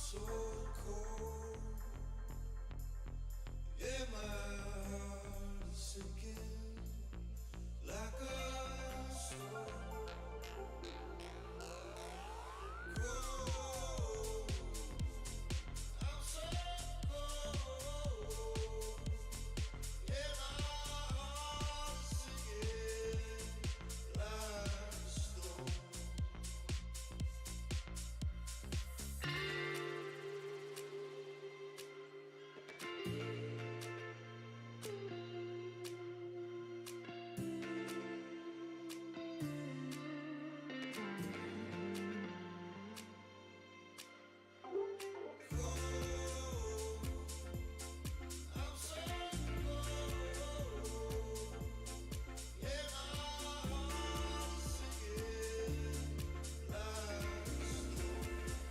So cold, yeah, my heart is sinking like a storm. Cold, I'm so cold, yeah, my heart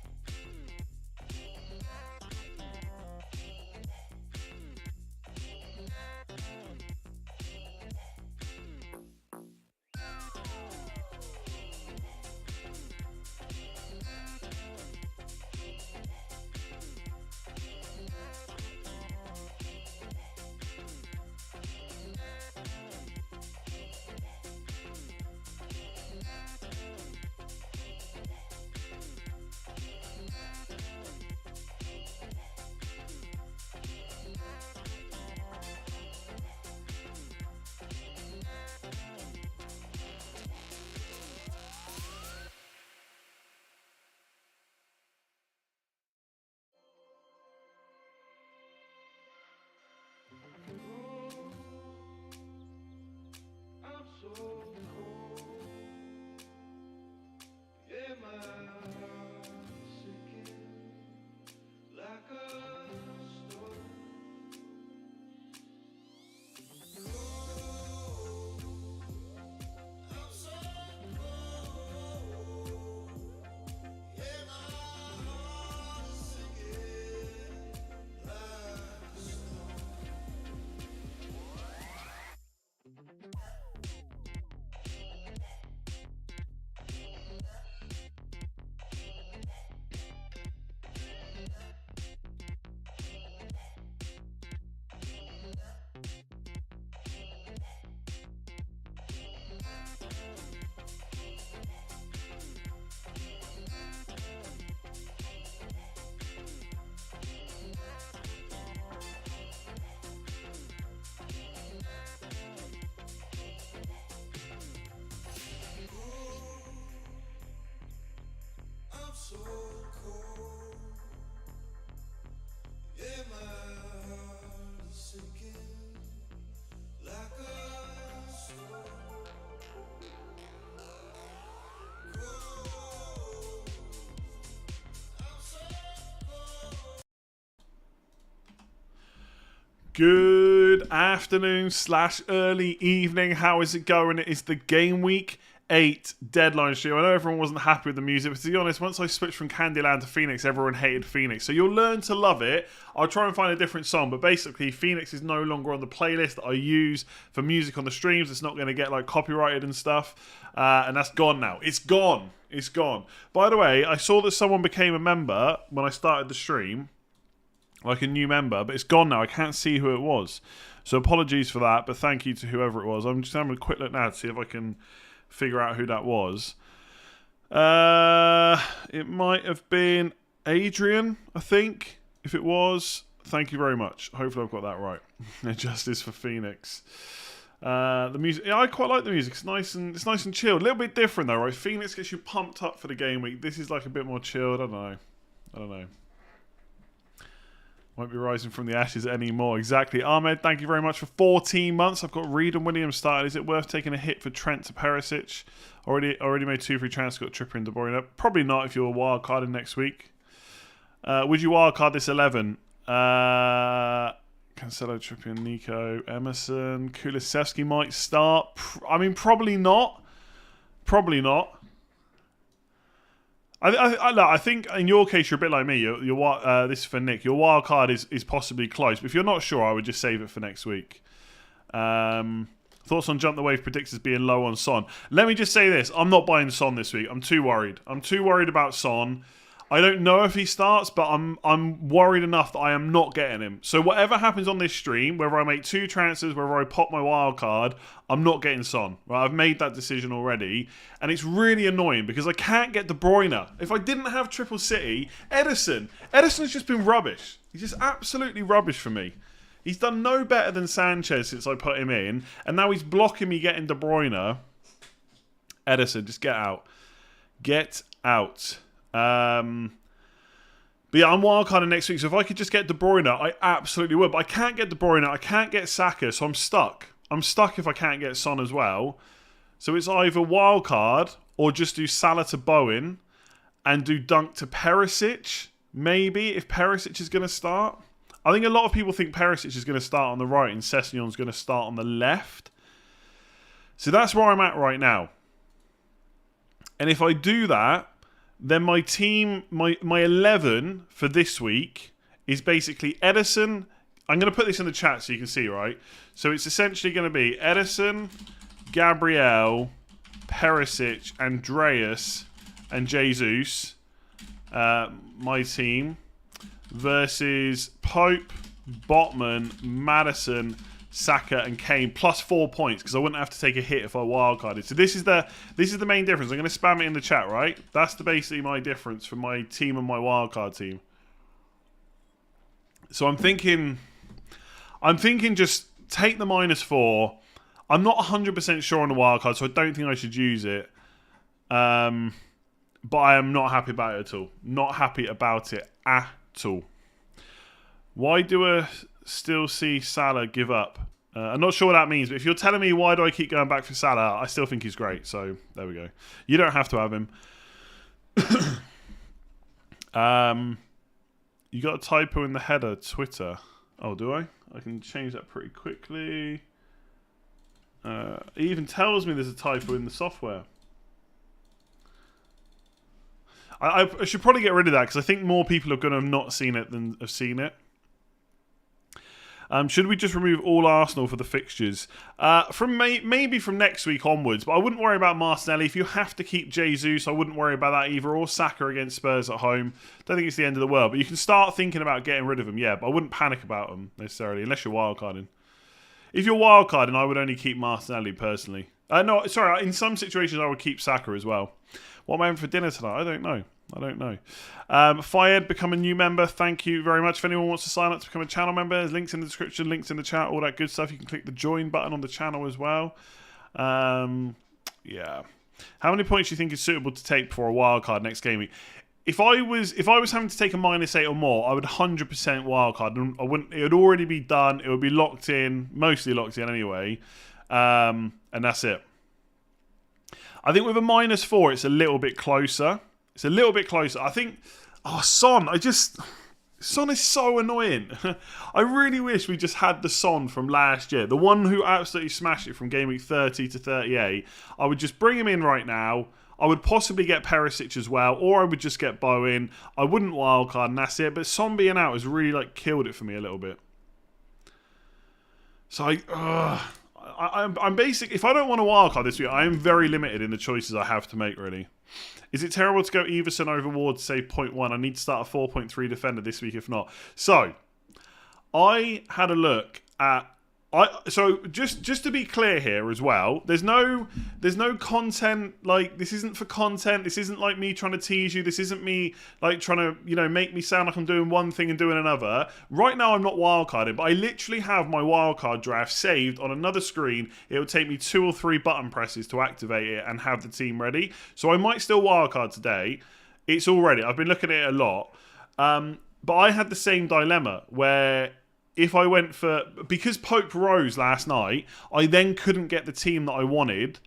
is sinking like a storm. I'm so cold, yeah, my heart is sinking like a storm. Cold, I'm so cold, yeah, my heart is sinking like a storm. I'm so cold, yeah, my heart is sinking like a storm. Cold, I'm so cold. Good afternoon / early evening. How is it going? It is the Game Week 8 deadline stream. I know everyone wasn't happy with the music, but to be honest, once I switched from Candyland to Phoenix, everyone hated Phoenix. So you'll learn to love it. I'll try and find a different song, but basically Phoenix is no longer on the playlist that I use for music on the streams. It's not going to get like copyrighted and stuff, and that's gone now. It's gone. It's gone. By the way, I saw that someone became a member when I started the stream, like a new member, but it's gone now. I can't see who it was. So apologies for that, but thank you to whoever it was. I'm just having a quick look now to see if I can figure out who that was. It might have been Adrian, I think. If it was, thank you very much. Hopefully I've got that right. Justice for Phoenix. The music, yeah, I quite like the music. It's nice and chilled. A little bit different though, right? Phoenix gets you pumped up for the game week. This is like a bit more chilled. I don't know. Won't be rising from the ashes anymore. Exactly. Ahmed, thank you very much for 14 months. I've got Reed and Williams started. Is it worth taking a hit for Trent to Perisic? Already made 2 free transfers. Got Tripper and De Bruyne. Probably not if you're wild carding next week. Would you wild card this 11? Cancelo, Trippier, Nico, Emerson, Kulusevski might start. Probably not. I think in your case you're a bit like me. This is for Nick. Your wild card is possibly close, but if you're not sure, I would just save it for next week. Thoughts on Jump the Wave predictors being low on Son? Let me just say this: I'm not buying Son this week. I'm too worried. I'm too worried about Son. I don't know if he starts, but I'm worried enough that I am not getting him. So whatever happens on this stream, whether I make 2 transfers, whether I pop my wild card, I'm not getting Son. Right? I've made that decision already, and it's really annoying because I can't get De Bruyne. If I didn't have Triple City, Edison's just been rubbish. He's just absolutely rubbish for me. He's done no better than Sanchez since I put him in, and now he's blocking me getting De Bruyne. Edison, just get out. Get out. But yeah, I'm wildcarding next week, so if I could just get De Bruyne, I absolutely would. But I can't get De Bruyne, I can't get Saka, so I'm stuck. I'm stuck if I can't get Son as well. So it's either wildcard or just do Salah to Bowen and do Dunk to Perisic, maybe, if Perisic is going to start. I think a lot of people think Perisic is going to start on the right and Sessegnon's going to start on the left. So that's where I'm at right now. And if I do that, then my team, my 11 for this week is basically Edison. I'm going to put this in the chat so you can see, right? So it's essentially going to be Edison, Gabriel, Perisic, Andreas, and Jesus, my team, versus Pope, Botman, Madison, Saka and Kane plus 4 points because I wouldn't have to take a hit if I wildcarded. So this is the main difference. I'm going to spam it in the chat, right? That's basically my difference from my team and my wildcard team. So I'm thinking just take the -4. I'm not 100% sure on the wildcard, so I don't think I should use it. But I am not happy about it at all. Not happy about it at all. Why do I still see Salah give up? I'm not sure what that means, but if you're telling me why do I keep going back for Salah, I still think he's great. So there we go. You don't have to have him. You got a typo in the header, Twitter. Oh, do I? I can change that pretty quickly. It even tells me there's a typo in the software. I should probably get rid of that because I think more people are going to have not seen it than have seen it. Should we just remove all Arsenal for the fixtures? Maybe from next week onwards, but I wouldn't worry about Martinelli. If you have to keep Jesus, I wouldn't worry about that either, or Saka against Spurs at home. Don't think it's the end of the world, but you can start thinking about getting rid of them, yeah, but I wouldn't panic about them necessarily, unless you're wildcarding. If you're wildcarding, I would only keep Martinelli personally. No, sorry, in some situations I would keep Saka as well. What am I having for dinner tonight? I don't know. Fayed, become a new member. Thank you very much. If anyone wants to sign up to become a channel member, there's links in the description, links in the chat, all that good stuff. You can click the join button on the channel as well. Yeah. How many points do you think is suitable to take for a wildcard next game week? If I was having to take a -8 or more, I would 100% wildcard. I wouldn't. It would already be done. It would be locked in, mostly locked in anyway, and that's it. I think with a -4, it's a little bit closer. I think, Son is so annoying. I really wish we just had the Son from last year. The one who absolutely smashed it from game week 30 to 38. I would just bring him in right now. I would possibly get Perisic as well, or I would just get Bowen. I wouldn't wildcard and that's it. But Son being out has really killed it for me a little bit. So I'm basic. If I don't want a wildcard this week, I am very limited in the choices I have to make, really. Is it terrible to go Everson over Ward to save 0.1? I need to start a 4.3 defender this week if not. So, I had a look at So just to be clear here as well, there's no content, like, this isn't for content. This isn't like me trying to tease you. This isn't me like trying to, make me sound like I'm doing one thing and doing another. Right now I'm not wildcarding, but I literally have my wildcard draft saved on another screen. It will take me 2 or 3 button presses to activate it and have the team ready. So I might still wildcard today. It's all ready. I've been looking at it a lot. But I had the same dilemma where if I went because Pope rose last night, I then couldn't get the team that I wanted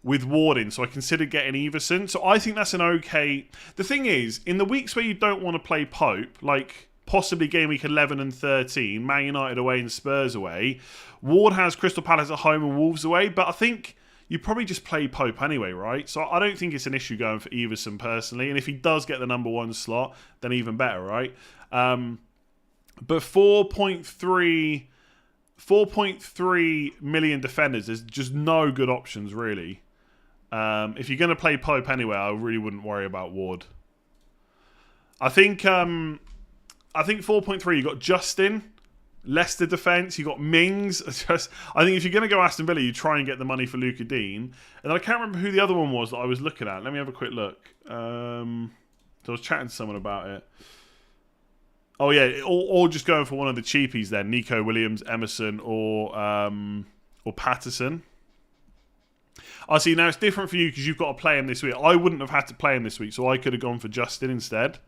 with Ward in, so I considered getting Everson. So I think that's an okay... The thing is, in the weeks where you don't want to play Pope, like possibly game week 11 and 13, Man United away and Spurs away, Ward has Crystal Palace at home and Wolves away, but I think you probably just play Pope anyway, right? So I don't think it's an issue going for Everson personally, and if he does get the number 1 slot, then even better, right? But 4.3 million defenders, there's just no good options, really. If you're going to play Pope anyway, I really wouldn't worry about Ward. I think 4.3, you got Justin, Leicester defence, you got Mings. I think if you're going to go Aston Villa, you try and get the money for Luca Dean. And I can't remember who the other one was that I was looking at. Let me have a quick look. So I was chatting to someone about it. Oh yeah, or just going for one of the cheapies then, Nico Williams, Emerson, or Patterson. I see, now it's different for you because you've got to play him this week. I wouldn't have had to play him this week, so I could have gone for Justin instead.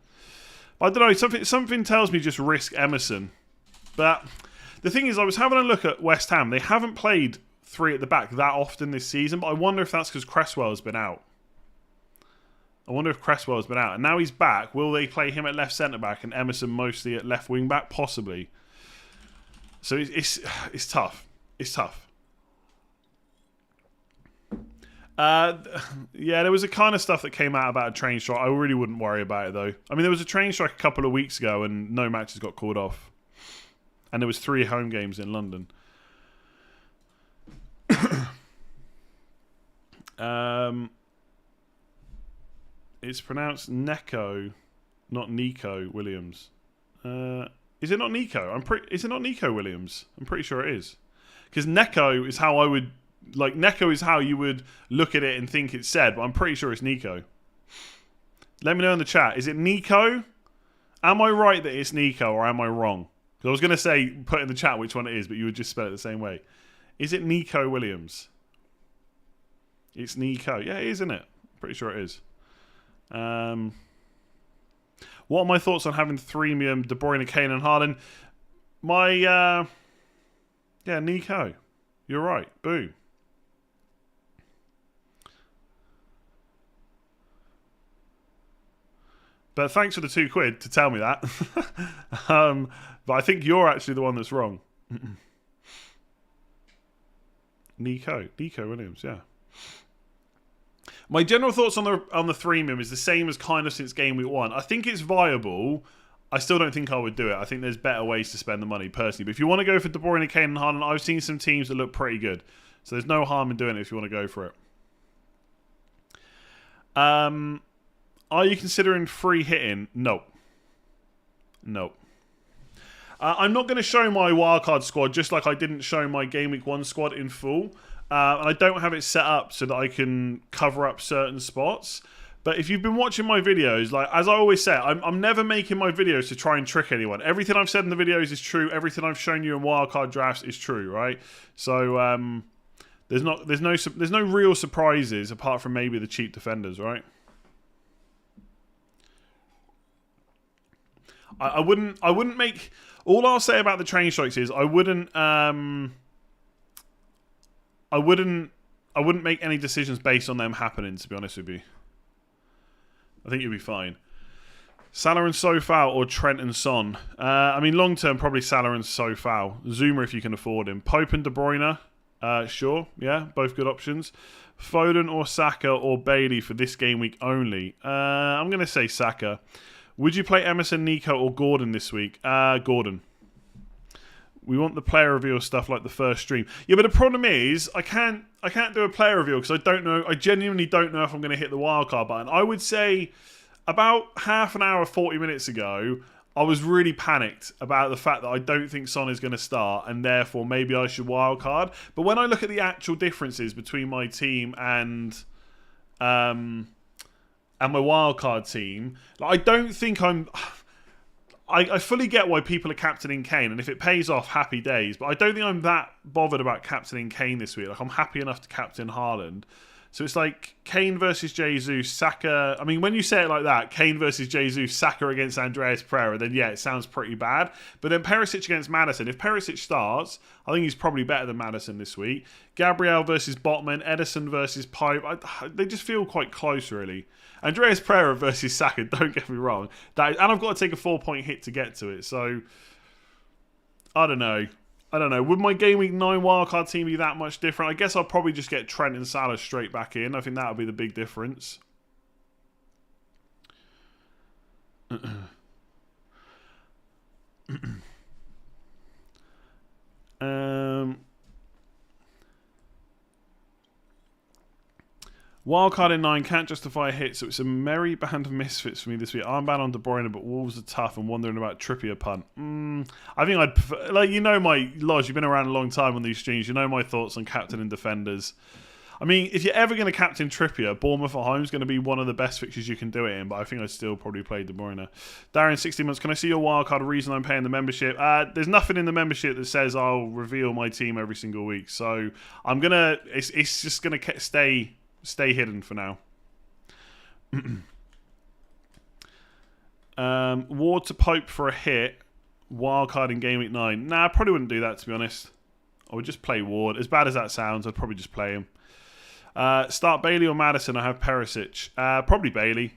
But I don't know, something tells me just risk Emerson. But the thing is, I was having a look at West Ham. They haven't played 3 at the back that often this season, but I wonder if that's because Cresswell's been out. And now he's back. Will they play him at left centre-back and Emerson mostly at left wing-back? Possibly. So it's tough. It's tough. Yeah, there was a kind of stuff that came out about a train strike. I really wouldn't worry about it, though. I mean, there was a train strike a couple of weeks ago and no matches got called off. And there was 3 home games in London. It's pronounced Neko, not Nico Williams. Is it not Nico? Is it not Nico Williams? I'm pretty sure it is. Because Neko is how I would... Like, Neko is how you would look at it and think it's said, but I'm pretty sure it's Nico. Let me know in the chat. Is it Nico? Am I right that it's Nico, or am I wrong? Because I was going to say, put in the chat which one it is, but you would just spell it the same way. Is it Nico Williams? It's Nico. Yeah, it is, isn't it? Pretty sure it is. What are my thoughts on having 3 million De Bruyne, Kane and Haaland? Yeah, Nico. You're right. Boo. But thanks for the £2 to tell me that. But I think you're actually the one that's wrong. Nico Williams, yeah. My general thoughts on the 3 million is the same as kind of since game week 1. I think it's viable. I still don't think I would do it. I think there's better ways to spend the money personally. But if you want to go for De Bruyne, Kane and Haaland, I've seen some teams that look pretty good. So there's no harm in doing it if you want to go for it. Are you considering free hitting? No. I'm not going to show my wildcard squad just like I didn't show my game week 1 squad in full. And I don't have it set up so that I can cover up certain spots. But if you've been watching my videos, like as I always say, I'm never making my videos to try and trick anyone. Everything I've said in the videos is true. Everything I've shown you in wildcard drafts is true, right? So there's no real surprises apart from maybe the cheap defenders, right? I wouldn't make. All I'll say about the train strikes is I wouldn't make any decisions based on them happening, to be honest with you. I think you'll be fine. Salah and Sofal or Trent and Son? I mean, long term, probably Salah and Sofal. Zuma if you can afford him. Pope and De Bruyne? Sure, yeah, both good options. Foden or Saka or Bailey for this game week only? I'm going to say Saka. Would you play Emerson, Nico or Gordon this week? Gordon. We want the player reveal stuff like the first stream. Yeah, but the problem is I can't do a player reveal because I don't know. I genuinely don't know if I'm going to hit the wildcard button. I would say about half an hour, 40 minutes ago, I was really panicked about the fact that I don't think Son is going to start, and therefore maybe I should wildcard. But when I look at the actual differences between my team and my wildcard team, I don't think I fully get why people are captaining Kane, and if it pays off, happy days. But I don't think I'm that bothered about captaining Kane this week. Like, I'm happy enough to captain Haaland. So it's like Kane versus Jesus, Saka. I mean, when you say it like that, Kane versus Jesus, Saka against Andreas Pereira, then yeah, it sounds pretty bad. But then Perisic against Maddison. If Perisic starts, I think he's probably better than Maddison this week. Gabriel versus Botman, Edison versus Pope. They just feel quite close, really. Andreas Pereira versus Saka, don't get me wrong. And I've got to take a 4-point hit to get to it. So, I don't know. Would my Game Week 9 wildcard team be that much different? I guess I'll probably just get Trent and Salah straight back in. I think that would be the big difference. Wildcard in 9 can't justify a hit, so it's a merry band of misfits for me this week. I'm bad on De Bruyne, but Wolves are tough and wondering about Trippier punt. I think I'd prefer, like, you know my Lodge, you've been around a long time on these streams, you know my thoughts on captain and defenders. I mean, if you're ever going to captain Trippier, Bournemouth at home is going to be one of the best fixtures you can do it in, but I think I'd still probably play De Bruyne. Darren, 60 months, can I see your wildcard reason I'm paying the membership? There's nothing in the membership that says I'll reveal my team every single week, so I'm going to, it's just going to stay hidden for now. Ward to Pope for a hit. Wildcard in Game Week 9. Nah, I probably wouldn't do that, to be honest. I would just play Ward. As bad as that sounds, I'd probably just play him. Start Bailey or Maddison. I have Perisic. Probably Bailey.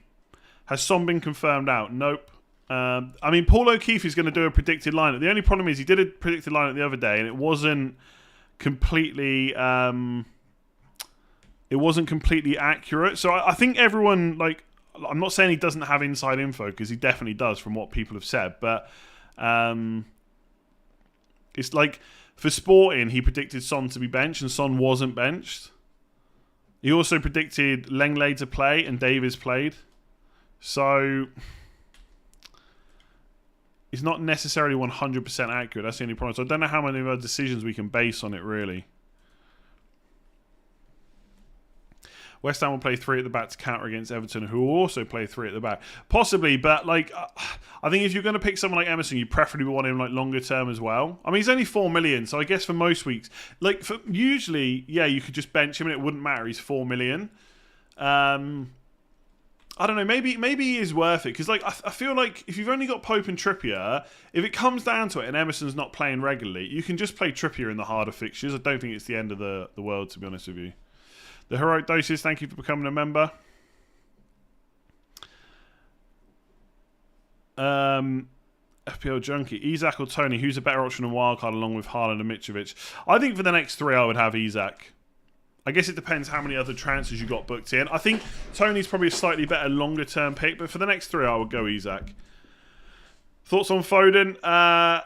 Has Son been confirmed out? Nope. I mean, Paul O'Keefe is going to do a predicted lineup. The only problem is he did a predicted lineup the other day, and it wasn't completely... it wasn't completely accurate. So I think everyone, like, I'm not saying he doesn't have inside info, because he definitely does from what people have said, but it's like, for Sporting, he predicted Son to be benched, and Son wasn't benched. He also predicted Lenglet to play, and Davies played. So it's not necessarily 100% accurate. That's the only problem. So I don't know how many of our decisions we can base on it, really. West Ham will play 3 at the back to counter against Everton, who will also play 3 at the back. Possibly, but like, I think if you're going to pick someone like Emerson, you preferably want him like longer term as well. I mean, he's only 4 million, so I guess for most weeks, like usually, yeah, you could just bench him and it wouldn't matter. He's 4 million. I don't know. Maybe he is worth it, because like I feel like if you've only got Pope and Trippier, if it comes down to it and Emerson's not playing regularly, you can just play Trippier in the harder fixtures. I don't think it's the end of the world, to be honest with you. The Heroic Doses, thank you for becoming a member. FPL Junkie, Isak or Tony, who's a better option on wildcard along with Haaland and Mitrovic? I think for the next 3 I would have Isak. I guess it depends how many other transfers you got booked in. I think Tony's probably a slightly better longer term pick, but for the next 3 I would go Isak. Thoughts on Foden? I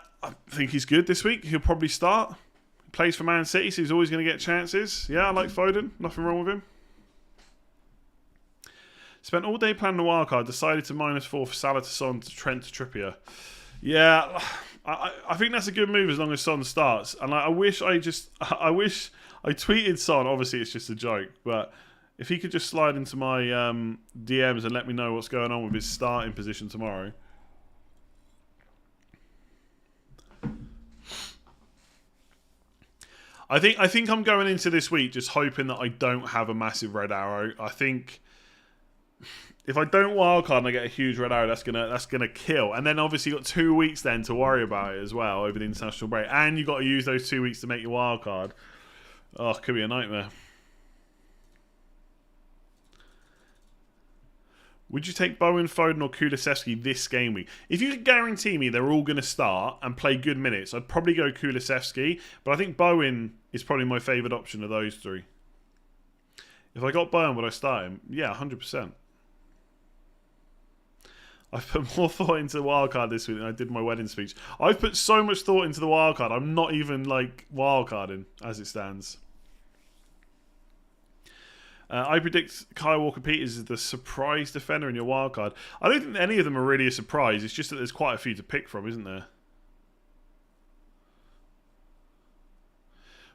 think he's good this week. He'll probably start. Plays for Man City, so he's always going to get chances. Yeah, I like Foden. Nothing wrong with him. Spent all day planning the wildcard. Decided to -4 for Salah to Son to Trent to Trippier. Yeah, I think that's a good move as long as Son starts. And I wish I tweeted Son. Obviously, it's just a joke. But if he could just slide into my DMs and let me know what's going on with his starting position tomorrow. I think I'm going into this week just hoping that I don't have a massive red arrow. I think if I don't wildcard and I get a huge red arrow, that's gonna kill. And then obviously you've got 2 weeks then to worry about it as well over the international break, and you've got to use those 2 weeks to make your wildcard. Oh, it could be a nightmare. Would you take Bowen, Foden or Kulusevski this game week? If you could guarantee me they're all going to start and play good minutes, I'd probably go Kulusevski. But I think Bowen is probably my favourite option of those 3. If I got Bowen, would I start him? Yeah, 100%. I've put more thought into the wildcard this week than I did my wedding speech. I've put so much thought into the wildcard, I'm not even like wildcarding as it stands. I predict Kyle Walker-Peters is the surprise defender in your wildcard. I don't think any of them are really a surprise. It's just that there's quite a few to pick from, isn't there?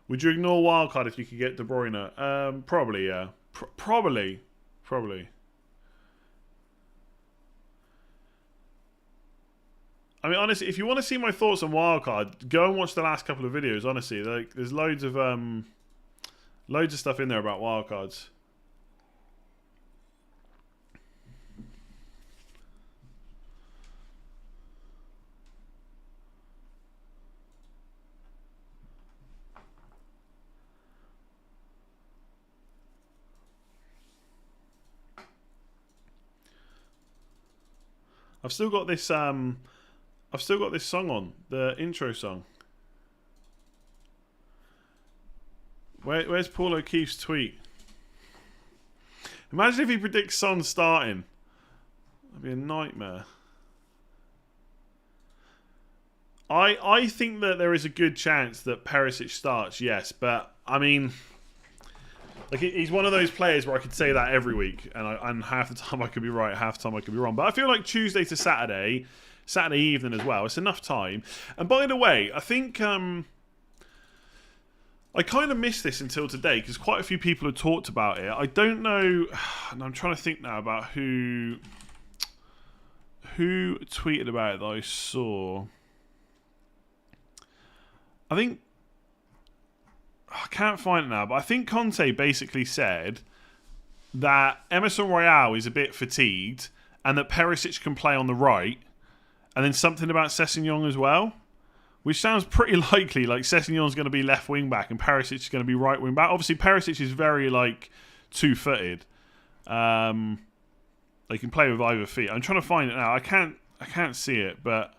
Would you ignore wildcard if you could get De Bruyne? Probably, yeah. Probably. I mean, honestly, if you want to see my thoughts on wildcard, go and watch the last couple of videos. Honestly, there's loads of stuff in there about wildcards. I've still got this song on, the intro song. Where's Paul O'Keefe's tweet? Imagine if he predicts Son starting. That'd be a nightmare. I think that there is a good chance that Perisic starts, yes, but I mean, like, he's one of those players where I could say that every week, and half the time I could be right, half the time I could be wrong. But I feel like Tuesday to Saturday evening as well, it's enough time. And by the way, I think I kind of missed this until today because quite a few people have talked about it. I don't know, and I'm trying to think now about who tweeted about it that I saw. I can't find it now, but I think Conte basically said that Emerson Royale is a bit fatigued and that Perisic can play on the right, and then something about Sessegnon as well, which sounds pretty likely. Like, Sessegnon's going to be left wing back and Perisic is going to be right wing back. Obviously, Perisic is very, like, two-footed. They can play with either feet. I'm trying to find it now. I can't see it, but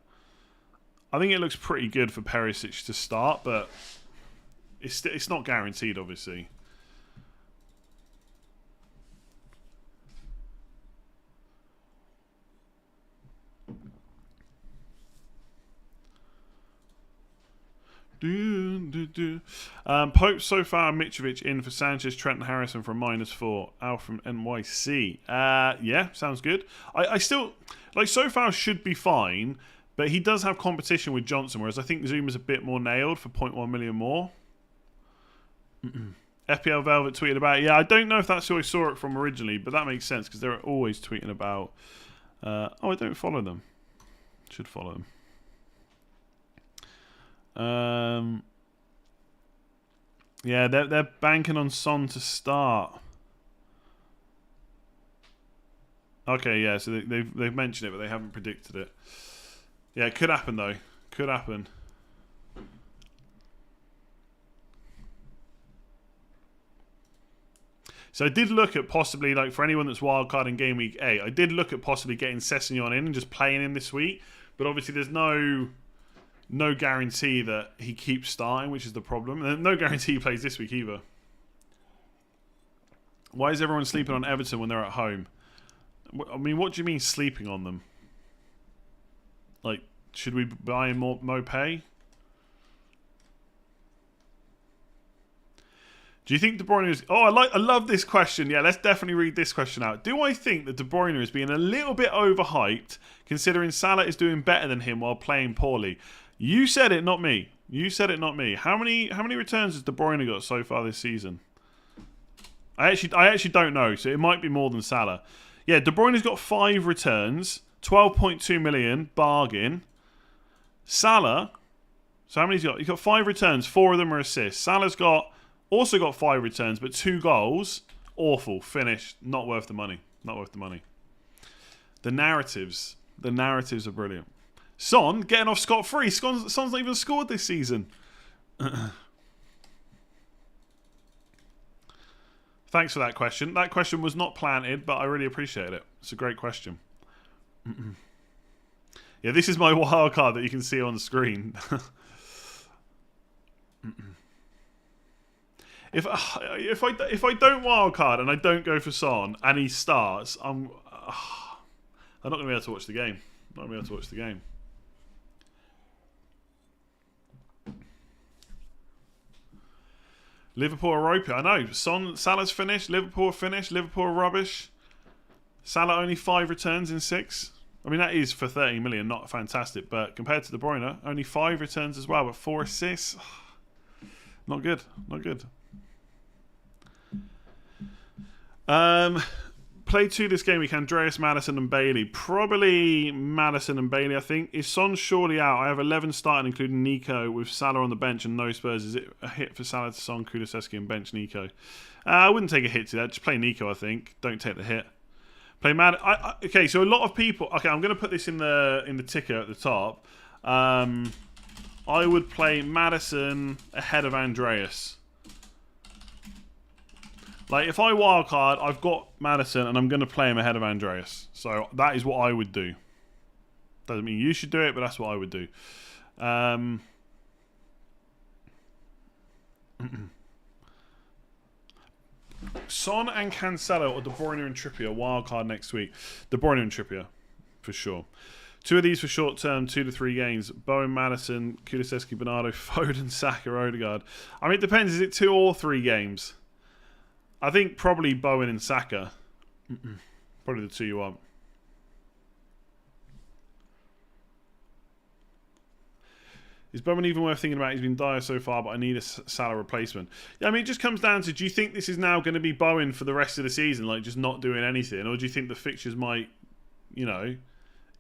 I think it looks pretty good for Perisic to start, but it's not guaranteed, obviously. Pope so far, Mitrovic in for Sanchez, Trent and Harrison from -4. Al from NYC. Yeah, sounds good. I still like so far should be fine, but he does have competition with Johnson, whereas I think Zuma's a bit more nailed for 0.1 million more. FPL Velvet tweeted about it. Yeah, I don't know if that's who I saw it from originally, but that makes sense because they're always tweeting about. I don't follow them. Should follow them. Yeah, they're banking on Son to start. Okay, yeah, so they've mentioned it, but they haven't predicted it. Yeah, it could happen though. Could happen. So I did look at possibly, like, for anyone that's wildcard in Game Week 8, I did look at possibly getting Sessegnon in and just playing him this week. But obviously there's no guarantee that he keeps starting, which is the problem. And no guarantee he plays this week either. Why is everyone sleeping on Everton when they're at home? I mean, what do you mean sleeping on them? Like, should we buy more Mopay? Do you think De Bruyne is... Oh, I love this question. Yeah, let's definitely read this question out. Do I think that De Bruyne is being a little bit overhyped, considering Salah is doing better than him while playing poorly? You said it, not me. You said it, not me. How many returns has De Bruyne got so far this season? I actually don't know, so it might be more than Salah. Yeah, De Bruyne's got 5 returns, 12.2 million, bargain. Salah, so how many has he got? He's got 5 returns, 4 of them are assists. Salah's also got 5 returns, but 2 goals. Awful. Finished. Not worth the money. Not worth the money. The narratives are brilliant. Son getting off scot-free. Son's not even scored this season. Thanks for that question. That question was not planted, but I really appreciate it. It's a great question. Yeah, this is my wild card that you can see on the screen. If I don't wildcard and I don't go for Son and he starts, I'm not going to be able to watch the game. Not going to be able to watch the game. Liverpool are ropey. I know. Salah's finished. Liverpool are finished. Liverpool are rubbish. Salah only 5 returns in 6. I mean, that is for 30 million, not fantastic. But compared to De Bruyne, only 5 returns as well, but 4 assists. Not good. Not good. Play 2 this game week. Andreas, Maddison and Bailey. Probably Maddison and Bailey, I think. Is Son surely out? I have 11 starting, including Nico, with Salah on the bench and no Spurs. Is it a hit for Salah to Son, Kulusevski and bench Nico? I wouldn't take a hit to that. Just play Nico, I think. Don't take the hit. Play Mad. Okay, so a lot of people... Okay, I'm going to put this in the ticker at the top. I would play Maddison ahead of Andreas. Like, if I wildcard, I've got Maddison and I'm going to play him ahead of Andreas. So that is what I would do. Doesn't mean you should do it, but that's what I would do. Son and Cancelo or De Bruyne and Trippier wildcard next week. De Bruyne and Trippier, for sure. 2 of these for short term, 2 to 3 games. Bowen, Maddison, Kulusevski, Bernardo, Foden, Saka, Odegaard. I mean, it depends. Is it 2 or 3 games? I think probably Bowen and Saka. Probably the 2 you want. Is Bowen even worth thinking about? He's been dire so far, but I need a Salah replacement. Yeah, I mean, it just comes down to, do you think this is now going to be Bowen for the rest of the season, like just not doing anything? Or do you think the fixtures might, you know,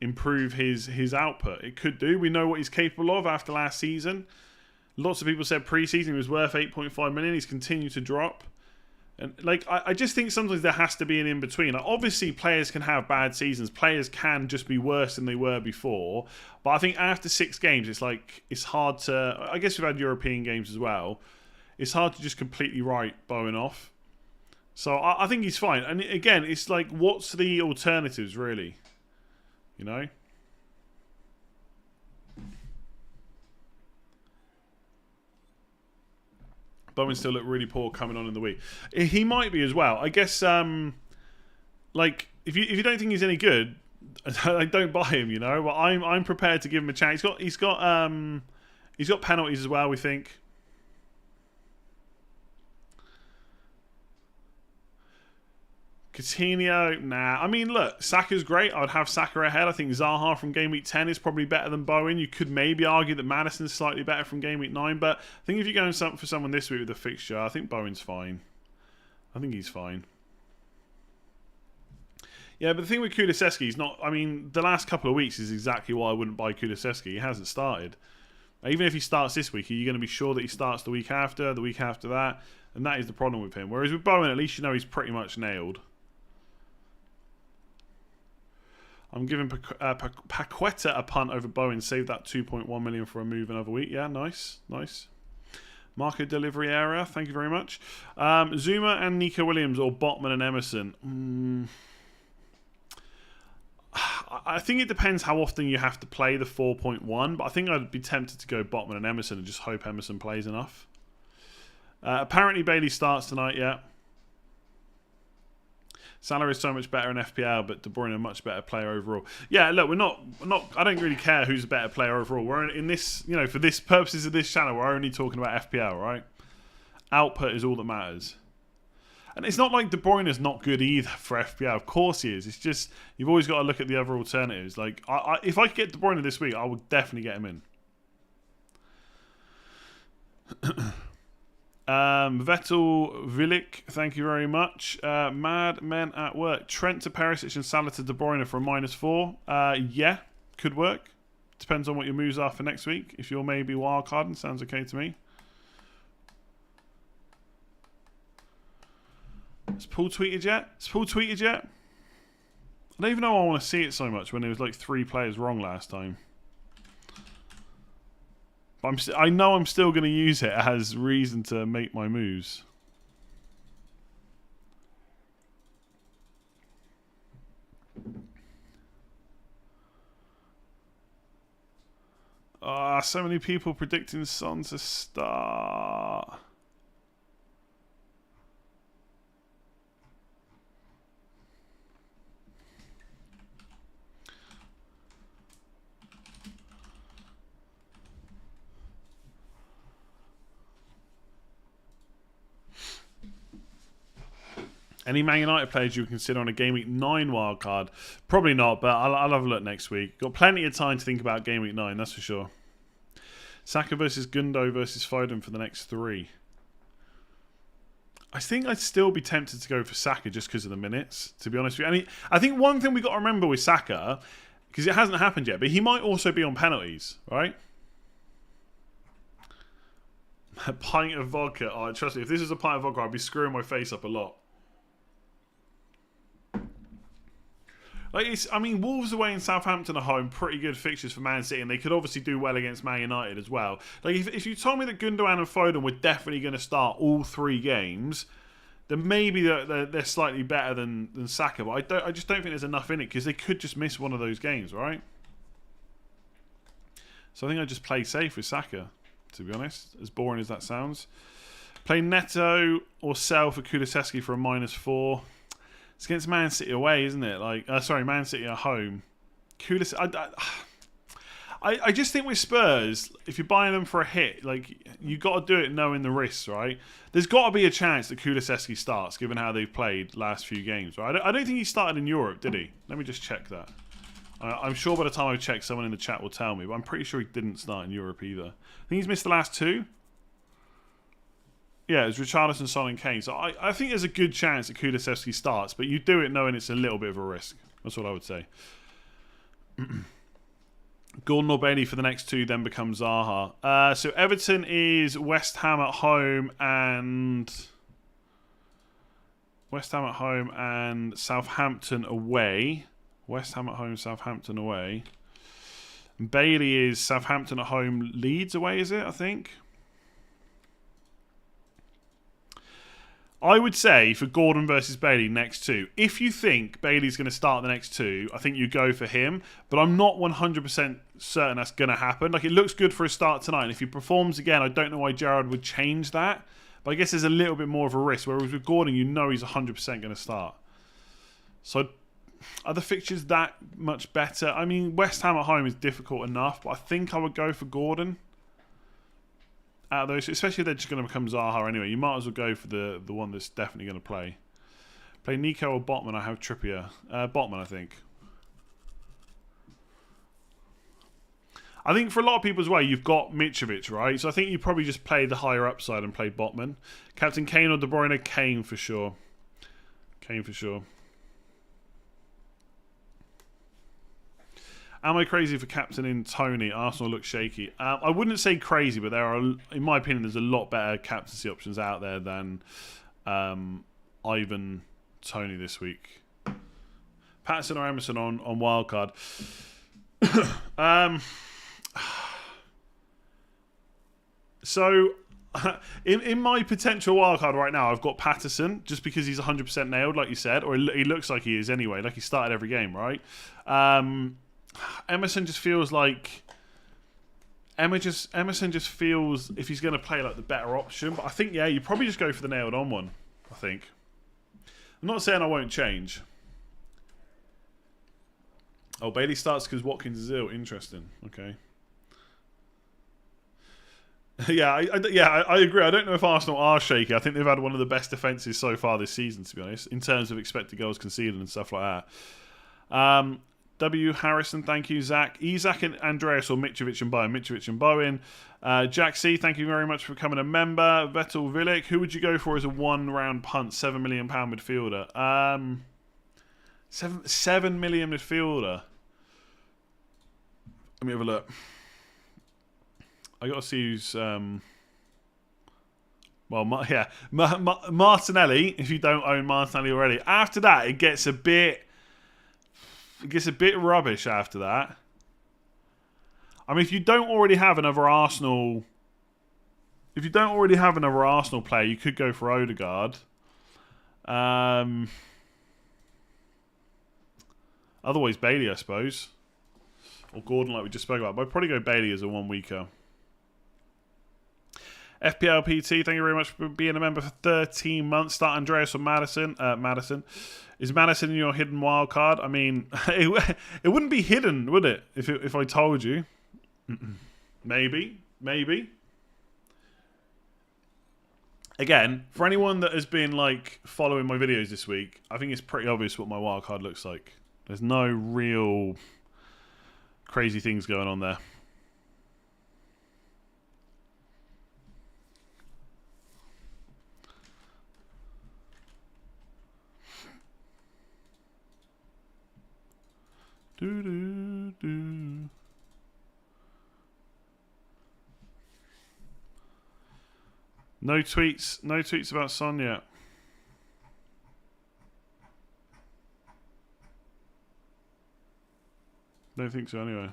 improve his output? It could do. We know what he's capable of after last season. Lots of people said pre-season he was worth 8.5 million. He's continued to drop. And like, I just think sometimes there has to be an in-between. Like, obviously, players can have bad seasons. Players can just be worse than they were before. But I think after 6 games, it's hard to... I guess we've had European games as well. It's hard to just completely write Bowen off. So I think he's fine. And again, it's like, what's the alternatives, really? You know? Bowen still looked really poor coming on in the week. He might be as well. I guess, like, if you don't think he's any good, don't buy him. You know, but I'm prepared to give him a chance. He's got penalties as well. We think. Coutinho, nah. I mean, look, Saka's great. I'd have Saka ahead. I think Zaha from Game Week 10 is probably better than Bowen. You could maybe argue that Maddison's slightly better from Game Week 9, but I think if you're going for someone this week with a fixture, I think Bowen's fine. I think he's fine. Yeah, but the thing with Kulusevski, he's not... I mean, the last couple of weeks is exactly why I wouldn't buy Kulusevski. He hasn't started. Even if he starts this week, are you going to be sure that he starts the week after that? And that is the problem with him. Whereas with Bowen, at least you know he's pretty much nailed. I'm giving Paqueta a punt over Bowen. Save that 2.1 million for a move another week. Yeah, nice. Marco delivery area. Thank you very much. Zuma and Nico Williams or Botman and Emerson. I think it depends how often you have to play the 4.1, but I think I'd be tempted to go Botman and Emerson and just hope Emerson plays enough. Apparently Bailey starts tonight, yeah. Salah is so much better in FPL, but De Bruyne a much better player overall. Yeah, look, we're not. I don't really care who's a better player overall. We're in this, you know, for this purposes of this channel, we're only talking about FPL, right? Output is all that matters. And it's not like De Bruyne is not good either for FPL. Of course he is. It's just you've always got to look at the other alternatives. Like, if I could get De Bruyne this week, I would definitely get him in. Vettel Vilik, thank you very much. Mad Men at Work. Trent to Perisic and Salah to De Bruyne for a -4. Yeah, could work. Depends on what your moves are for next week. If you're maybe wildcarding, sounds okay to me. Has Paul tweeted yet? I don't even know why I want to see it so much when there was like 3 players wrong last time. But I know I'm still going to use it as reason to make my moves. So many people predicting Son to start. Any Man United players you would consider on a Game Week 9 wildcard? Probably not, but I'll have a look next week. Got plenty of time to think about Game Week 9, that's for sure. Saka versus Gundo versus Foden for the next 3. I think I'd still be tempted to go for Saka just because of the minutes, to be honest with you. I think one thing we've got to remember with Saka, because it hasn't happened yet, but he might also be on penalties, right? A pint of vodka. Oh, trust me, if this is a pint of vodka, I'd be screwing my face up a lot. Wolves away and Southampton at home, pretty good fixtures for Man City, and they could obviously do well against Man United as well. Like, if you told me that Gundogan and Foden were definitely going to start all 3 games, then maybe they're slightly better than Saka. But I just don't think there's enough in it, because they could just miss one of those games, right? So I think I just play safe with Saka, to be honest, as boring as that sounds. Play Neto or sell for Kulusevski for a -4. It's against Man City away, isn't it? Man City at home. I just think with Spurs, if you're buying them for a hit, like, you got to do it knowing the risks, right? There's got to be a chance that Kulusevski starts, given how they've played last few games, right? I don't think he started in Europe, did he? Let me just check that. I'm sure by the time I check, someone in the chat will tell me, but I'm pretty sure he didn't start in Europe either. I think he's missed the last 2. Yeah, it was Richarlison, Son and Kane. So I think there's a good chance that Kulusevski starts, but you do it knowing it's a little bit of a risk. That's what I would say. Gordon or Bailey for the next 2 then becomes Zaha. So Everton is West Ham at home and Southampton away. West Ham at home, Southampton away. Bailey is Southampton at home, Leeds away, is it? I think. I would say for Gordon versus Bailey next 2, if you think Bailey's going to start the next 2, I think you go for him. But I'm not 100% certain that's going to happen. Like, it looks good for a start tonight. And if he performs again, I don't know why Gerrard would change that. But I guess there's a little bit more of a risk. Whereas with Gordon, you know he's 100% going to start. So are the fixtures that much better? I mean, West Ham at home is difficult enough. But I think I would go for Gordon. Out of those, especially if they're just going to become Zaha anyway, you might as well go for the one that's definitely going to play. Play Nico or Botman. I have Trippier. Botman, I think. I think for a lot of people as well, you've got Mitrovic, right? So I think you probably just play the higher upside and play Botman. Captain Kane or De Bruyne? Kane for sure. Kane for sure. Am I crazy for captaining Tony? Arsenal looks shaky. I wouldn't say crazy, but there are, in my opinion, there's a lot better captaincy options out there than Ivan Tony this week. Patterson or Emerson on wildcard? So, in my potential wildcard right now, I've got Patterson, just because he's 100% nailed, like you said, or he looks like he is anyway, like he started every game, right? Emerson just feels like Emerson just feels if he's going to play like the better option. But I think, yeah, you probably just go for the nailed on one, I think. I'm not saying I won't change. Oh, Bailey starts because Watkins is ill. Interesting. Okay. Yeah, I agree. I don't know if Arsenal are shaky. I think they've had one of the best defences so far this season, to be honest, in terms of expected goals conceded and stuff like that. W. Harrison, thank you. Zach. Isak and Andreas or Mitrovic and Bowen. Mitrovic and Bowen. Jack C, thank you very much for becoming a member. Vettel Villic, who would you go for as a one-round punt, £7 million midfielder? $7 million midfielder. Let me have a look. I got to see who's... Martinelli, if you don't own Martinelli already. After that, it gets a bit rubbish after that. I mean, if you don't already have another Arsenal player, you could go for Odegaard. Otherwise, Bailey, I suppose. Or Gordon, like we just spoke about. But I'd probably go Bailey as a one-weeker. FPL PT, thank you very much for being a member for 13 months. Start Andreas or Madison. Madison. Is Madison in your hidden wild card? I mean, it wouldn't be hidden, would it? If I told you. Maybe. Again, for anyone that has been like following my videos this week, I think it's pretty obvious what my wildcard looks like. There's no real crazy things going on there. Do do do. No tweets. No tweets about Son yet. Don't think so anyway.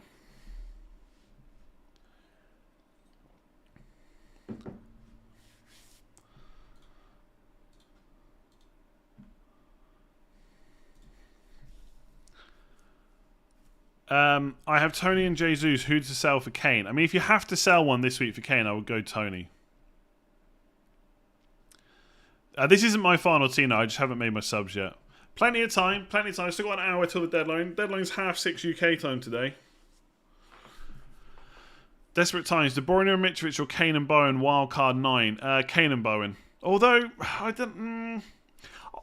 I have Tony and Jesus. Who to sell for Kane? I mean, if you have to sell one this week for Kane, I would go Tony. This isn't my final team now. I just haven't made my subs yet. Plenty of time. Plenty of time. I've still got an hour till the deadline. Deadline's 6:30 UK time today. Desperate times. De Bruyne and Mitrovic or Kane and Bowen. Wildcard 9. Kane and Bowen. Although I don't.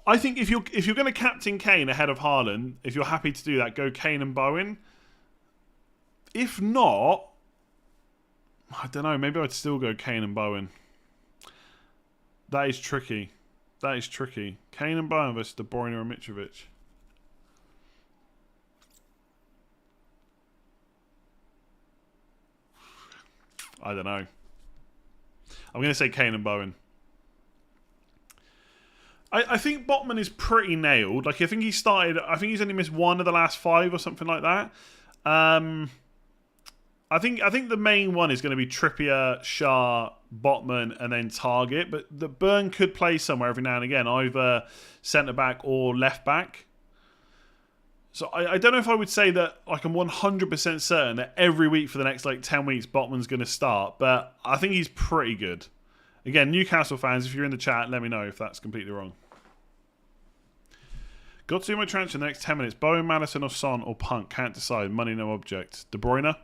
I think if you're going to captain Kane ahead of Haaland, if you're happy to do that, go Kane and Bowen. If not, I don't know. Maybe I'd still go Kane and Bowen. That is tricky. That is tricky. Kane and Bowen versus De Bruyne or Mitrovic. I don't know. I'm going to say Kane and Bowen. I think Botman is pretty nailed. Like I think he's only missed one of the last 5 or something like that. I think the main one is going to be Trippier, Shah, Botman, and then Target. But the Burn could play somewhere every now and again, either centre back or left back. So I don't know if I would say that like I'm 100% certain that every week for the next like 10 weeks Botman's going to start. But I think he's pretty good. Again, Newcastle fans, if you're in the chat, let me know if that's completely wrong. Got to do my transfer in the next 10 minutes. Bowen, Madison, or Son, or Punk. Can't decide. Money, no object. De Bruyne.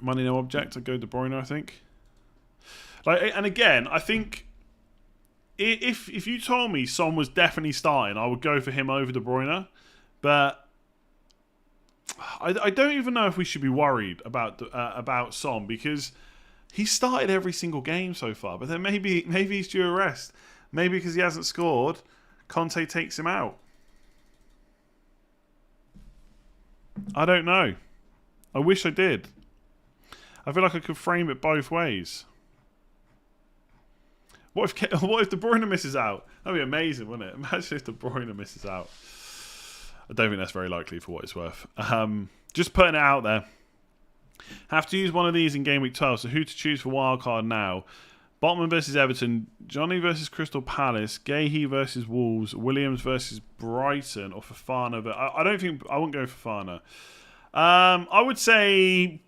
Money, no object. I'd go De Bruyne, I think. Like, and again, I think if you told me Son was definitely starting, I would go for him over De Bruyne. But I don't even know if we should be worried about Son because he started every single game so far. But then maybe he's due a rest. Maybe because he hasn't scored, Conte takes him out. I don't know. I wish I did. I feel like I could frame it both ways. What if De Bruyne misses out? That'd be amazing, wouldn't it? Imagine if De Bruyne misses out. I don't think that's very likely for what it's worth. Just putting it out there. Have to use one of these in Game Week 12. So who to choose for wildcard now? Botman versus Everton, Johnny versus Crystal Palace, Gahey versus Wolves, Williams versus Brighton, or Fofana. I wouldn't go Fofana. I would say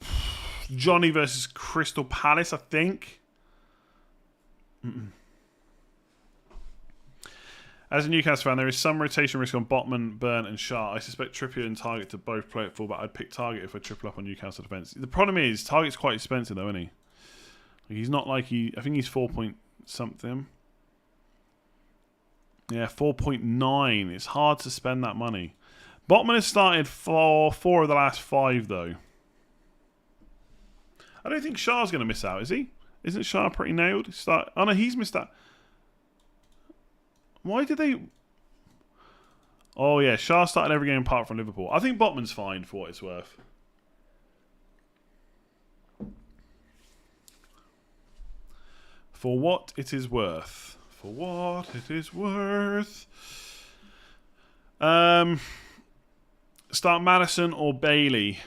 Johnny versus Crystal Palace, I think. As a Newcastle fan, there is some rotation risk on Botman, Burn, and Shah. I suspect Trippier and Target to both play at full, but I'd pick Target if I triple up on Newcastle defence. The problem is, Target's quite expensive though, isn't he? He's not like I think he's 4 point something. Yeah, 4.9. It's hard to spend that money. Botman has started for 4 of the last 5, though. I don't think Shah's going to miss out, is he? Isn't Shah pretty nailed? Oh, no, he's missed out. Why did they... Oh, yeah, Shah started every game apart from Liverpool. I think Botman's fine for what it's worth. For what it is worth. For what it is worth. Start Madison or Bailey.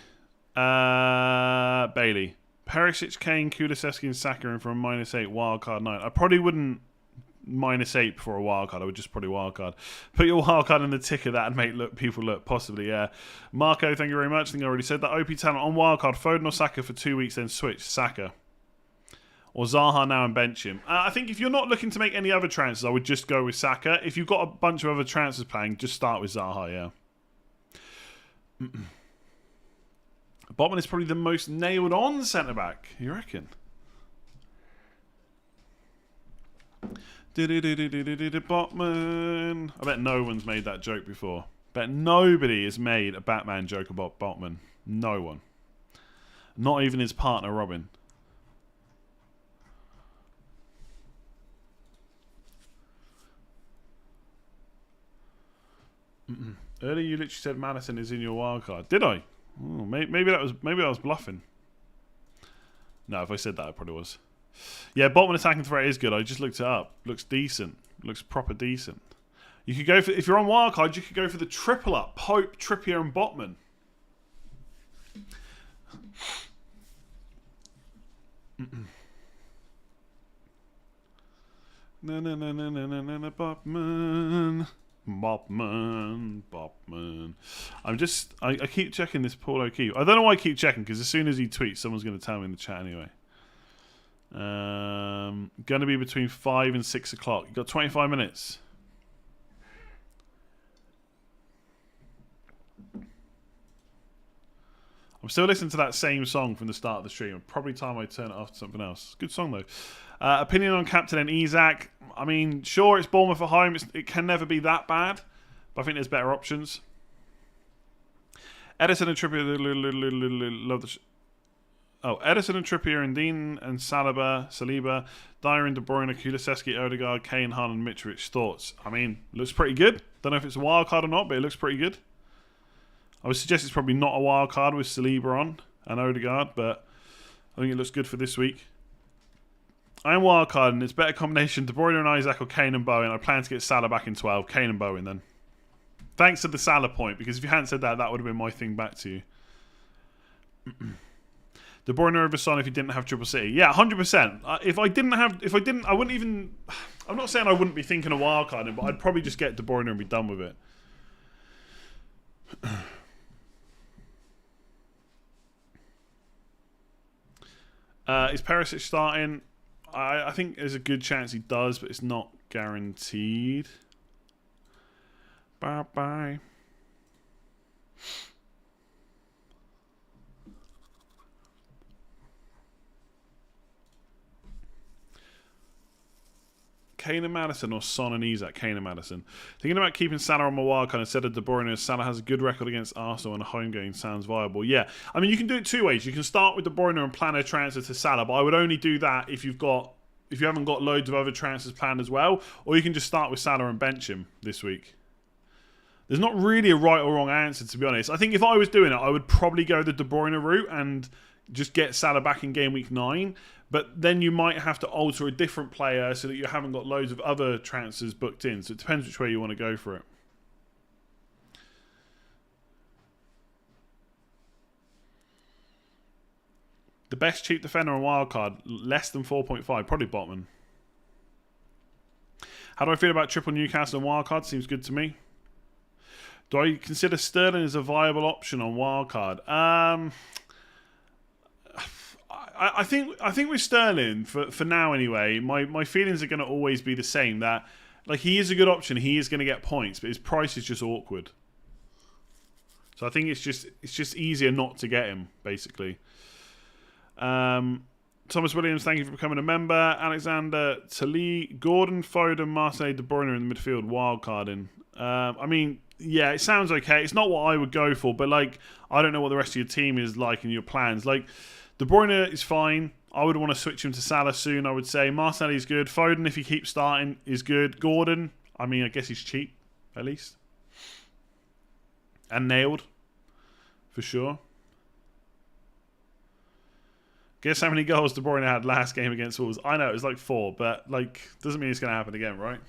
Bailey. Perisic, Kane, Kulusevski and Saka in for a -8 wildcard 9. I probably wouldn't -8 for a wildcard. I would just probably wildcard. Put your wildcard in the ticker. That'd make people look possibly, yeah. Marco, thank you very much. I think I already said that. OP talent on wildcard. Foden or Saka for 2 weeks, then switch. Saka. Or Zaha now and bench him. I think if you're not looking to make any other transfers, I would just go with Saka. If you've got a bunch of other transfers playing, just start with Zaha, yeah. Botman is probably the most nailed on centre-back. You reckon? Botman. I bet no one's made that joke before. Bet nobody has made a Batman joke about Botman. No one. Not even his partner, Robin. Earlier you literally said Madison is in your wildcard. Did I? Oh, maybe I was bluffing. No, if I said that, I probably was. Yeah, Botman attacking threat is good. I just looked it up. Looks decent. Looks proper decent. You could go for, if you're on wildcard, you could go for the triple up. Pope, Trippier and Botman. Botman. I keep checking this Paul O'Keefe. I don't know why I keep checking, because as soon as he tweets, someone's going to tell me in the chat anyway. Going to be between 5 and 6 o'clock. You've got 25 minutes. I'm still listening to that same song from the start of the stream. Probably time I turn it off to something else. Good song though. Opinion on captain and Isak. I mean, sure, it's Bournemouth at home. It can never be that bad, but I think there's better options. Edison and Trippier. Love the. Edison and Trippier and Dean and Saliba, Dyer and De Bruyne, Kulusevski, Odegaard, Kane, Haaland, Mitrovic. Thoughts? I mean, looks pretty good. Don't know if it's a wild card or not, but it looks pretty good. I would suggest it's probably not a wild card with Saliba on and Odegaard, but I think it looks good for this week. I am wild card, and it's better combination De Bruyne and Isaac or Kane and Bowen. I plan to get Salah back in 12. Kane and Bowen then. Thanks for the Salah point, because if you hadn't said that, that would have been my thing back to you. De Bruyne over Son if you didn't have Triple City. Yeah, 100%. I wouldn't even. I'm not saying I wouldn't be thinking of wildcarding, but I'd probably just get De Bruyne and be done with it. Is Perisic starting? I think there's a good chance he does, but it's not guaranteed. Bye-bye. Kane and Madison or Son and Isak? Kane and Madison. Thinking about keeping Salah on my wildcard instead of De Bruyne, as Salah has a good record against Arsenal and a home game sounds viable. Yeah, I mean, you can do it two ways. You can start with De Bruyne and plan a transfer to Salah, but I would only do that if you haven't got loads of other transfers planned as well, or you can just start with Salah and bench him this week. There's not really a right or wrong answer, to be honest. I think if I was doing it, I would probably go the De Bruyne route and just get Salah back in game week 9. But then you might have to alter a different player so that you haven't got loads of other transfers booked in. So it depends which way you want to go for it. The best cheap defender on wildcard, less than 4.5, probably Botman. How do I feel about triple Newcastle on wildcard? Seems good to me. Do I consider Sterling as a viable option on wildcard? I think with Sterling, for now anyway, my feelings are going to always be the same. That like he is a good option, he is going to get points, but his price is just awkward. So I think it's just easier not to get him, basically. Thomas Williams, thank you for becoming a member. Alexander Tali, Gordon, Foden, Marseille, De Bruyne in the midfield, wildcarding. I mean, yeah, it sounds okay. It's not what I would go for, but like I don't know what the rest of your team is like and your plans. Like De Bruyne is fine. I would want to switch him to Salah soon, I would say. Marseille is good. Foden, if he keeps starting, is good. Gordon, I mean, I guess he's cheap, at least. And nailed, for sure. Guess how many goals De Bruyne had last game against Wolves? I know, it was like 4, but like doesn't mean it's going to happen again, right?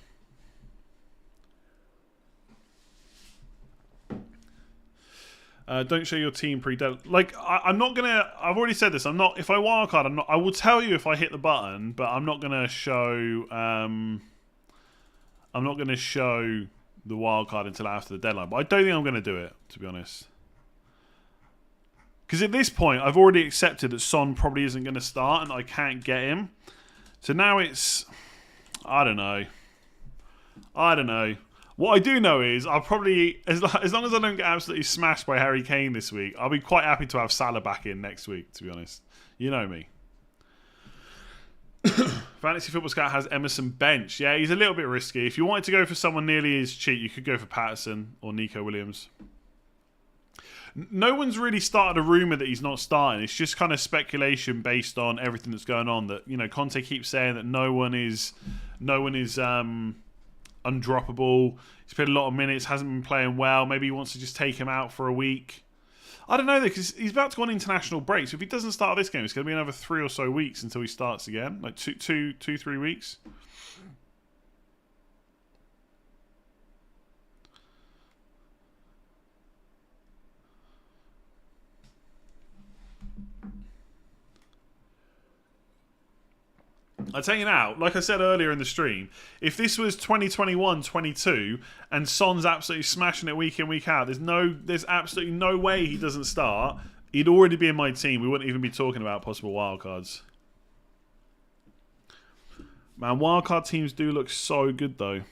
Don't show your team pre-dead. Like I'm not gonna. I've already said this. I'm not. If I wildcard, I'm not. I will tell you if I hit the button, but I'm not gonna show. I'm not gonna show the wildcard until after the deadline. But I don't think I'm gonna do it, to be honest. Because at this point, I've already accepted that Son probably isn't going to start, and I can't get him. So now it's. I don't know. What I do know is I'll probably, as long as I don't get absolutely smashed by Harry Kane this week, I'll be quite happy to have Salah back in next week, to be honest. You know me. Fantasy Football Scout has Emerson bench. Yeah, he's a little bit risky. If you wanted to go for someone nearly as cheap, you could go for Patterson or Nico Williams. No one's really started a rumour that he's not starting. It's just kind of speculation based on everything that's going on. That, you know, Conte keeps saying that no one is undroppable. He's played a lot of minutes, hasn't been playing well. Maybe he wants to just take him out for a week. I don't know, though, because he's about to go on international break. So if he doesn't start this game, it's going to be another 3 or so weeks until he starts again. Like 3 weeks. I tell you now, like I said earlier in the stream, if this was 2021-22 and Son's absolutely smashing it week in, week out, there's absolutely no way he doesn't start. He'd already be in my team. We wouldn't even be talking about possible wildcards. Man, wildcard teams do look so good, though.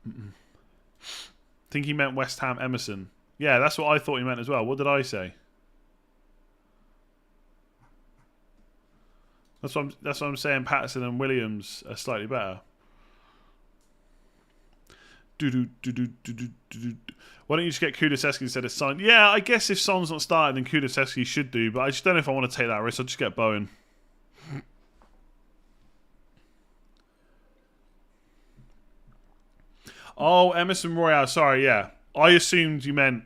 I think he meant West Ham Emerson. Yeah, that's what I thought he meant as well. What did I say? That's what I'm saying. Patterson and Williams are slightly better. Why don't you just get Kulusevski instead of Son? Yeah, I guess if Son's not starting, then Kulusevski should do. But I just don't know if I want to take that risk. I'll just get Bowen. Oh, Emerson Royale. Sorry, yeah. I assumed you meant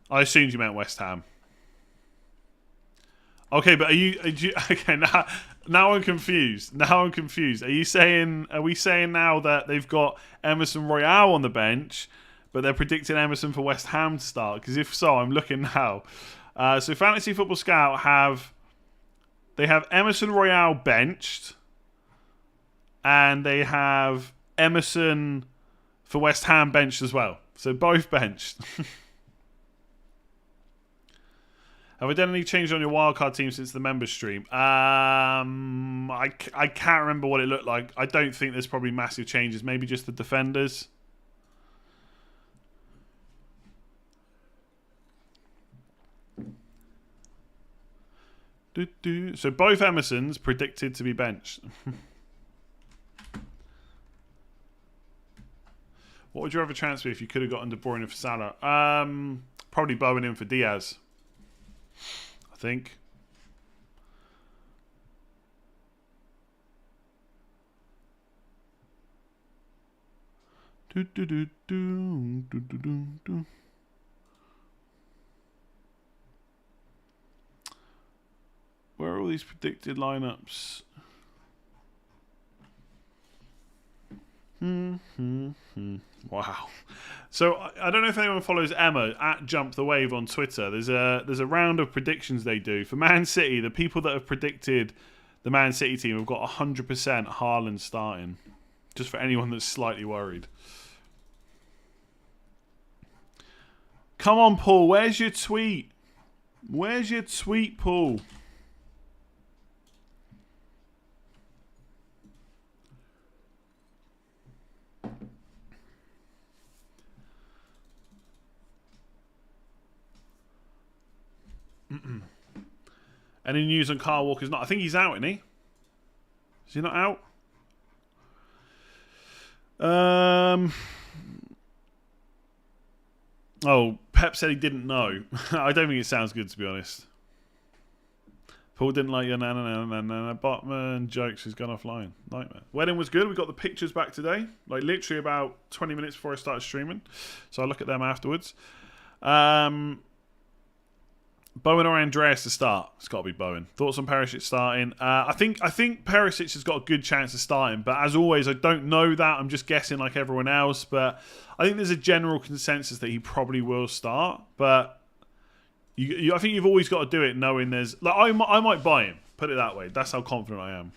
West Ham. Okay, but are you okay, now I'm confused. Are we saying now that they've got Emerson Royale on the bench, but they're predicting Emerson for West Ham to start? Because if so, I'm looking now. So Fantasy Football Scout have Emerson Royale benched, and they have Emerson for West Ham benched as well. So both benched. Have I done any change on your wildcard team since the members stream? I can't remember what it looked like. I don't think there's probably massive changes. Maybe just the defenders. So both Emersons predicted to be benched. What would your other transfer be if you could have gotten De Bruyne for Salah? Probably Bowen in for Diaz. I think. Where are all these predicted lineups? Wow. So I don't know if anyone follows Emma at Jump the Wave on Twitter. There's a round of predictions they do for Man City. The people that have predicted the Man City team have got 100% Haaland starting. Just for anyone that's slightly worried. Come on, Paul. Where's your tweet? Where's your tweet, Paul? Any news on Kyle Walker's not? I think he's out, isn't he? Is he not out? Oh, Pep said he didn't know. I don't think it sounds good, to be honest. Paul didn't like your na Botman jokes. He's gone offline. Nightmare. Wedding was good. We got the pictures back today. Like literally about 20 minutes before I started streaming. So I'll look at them afterwards. Bowen or Andreas to start? It's got to be Bowen. Thoughts on Perisic starting? I think Perisic has got a good chance of starting, but as always, I don't know that. I'm just guessing like everyone else, but I think there's a general consensus that he probably will start. But I think you've always got to do it knowing there's like I might buy him. Put it that way. That's how confident I am.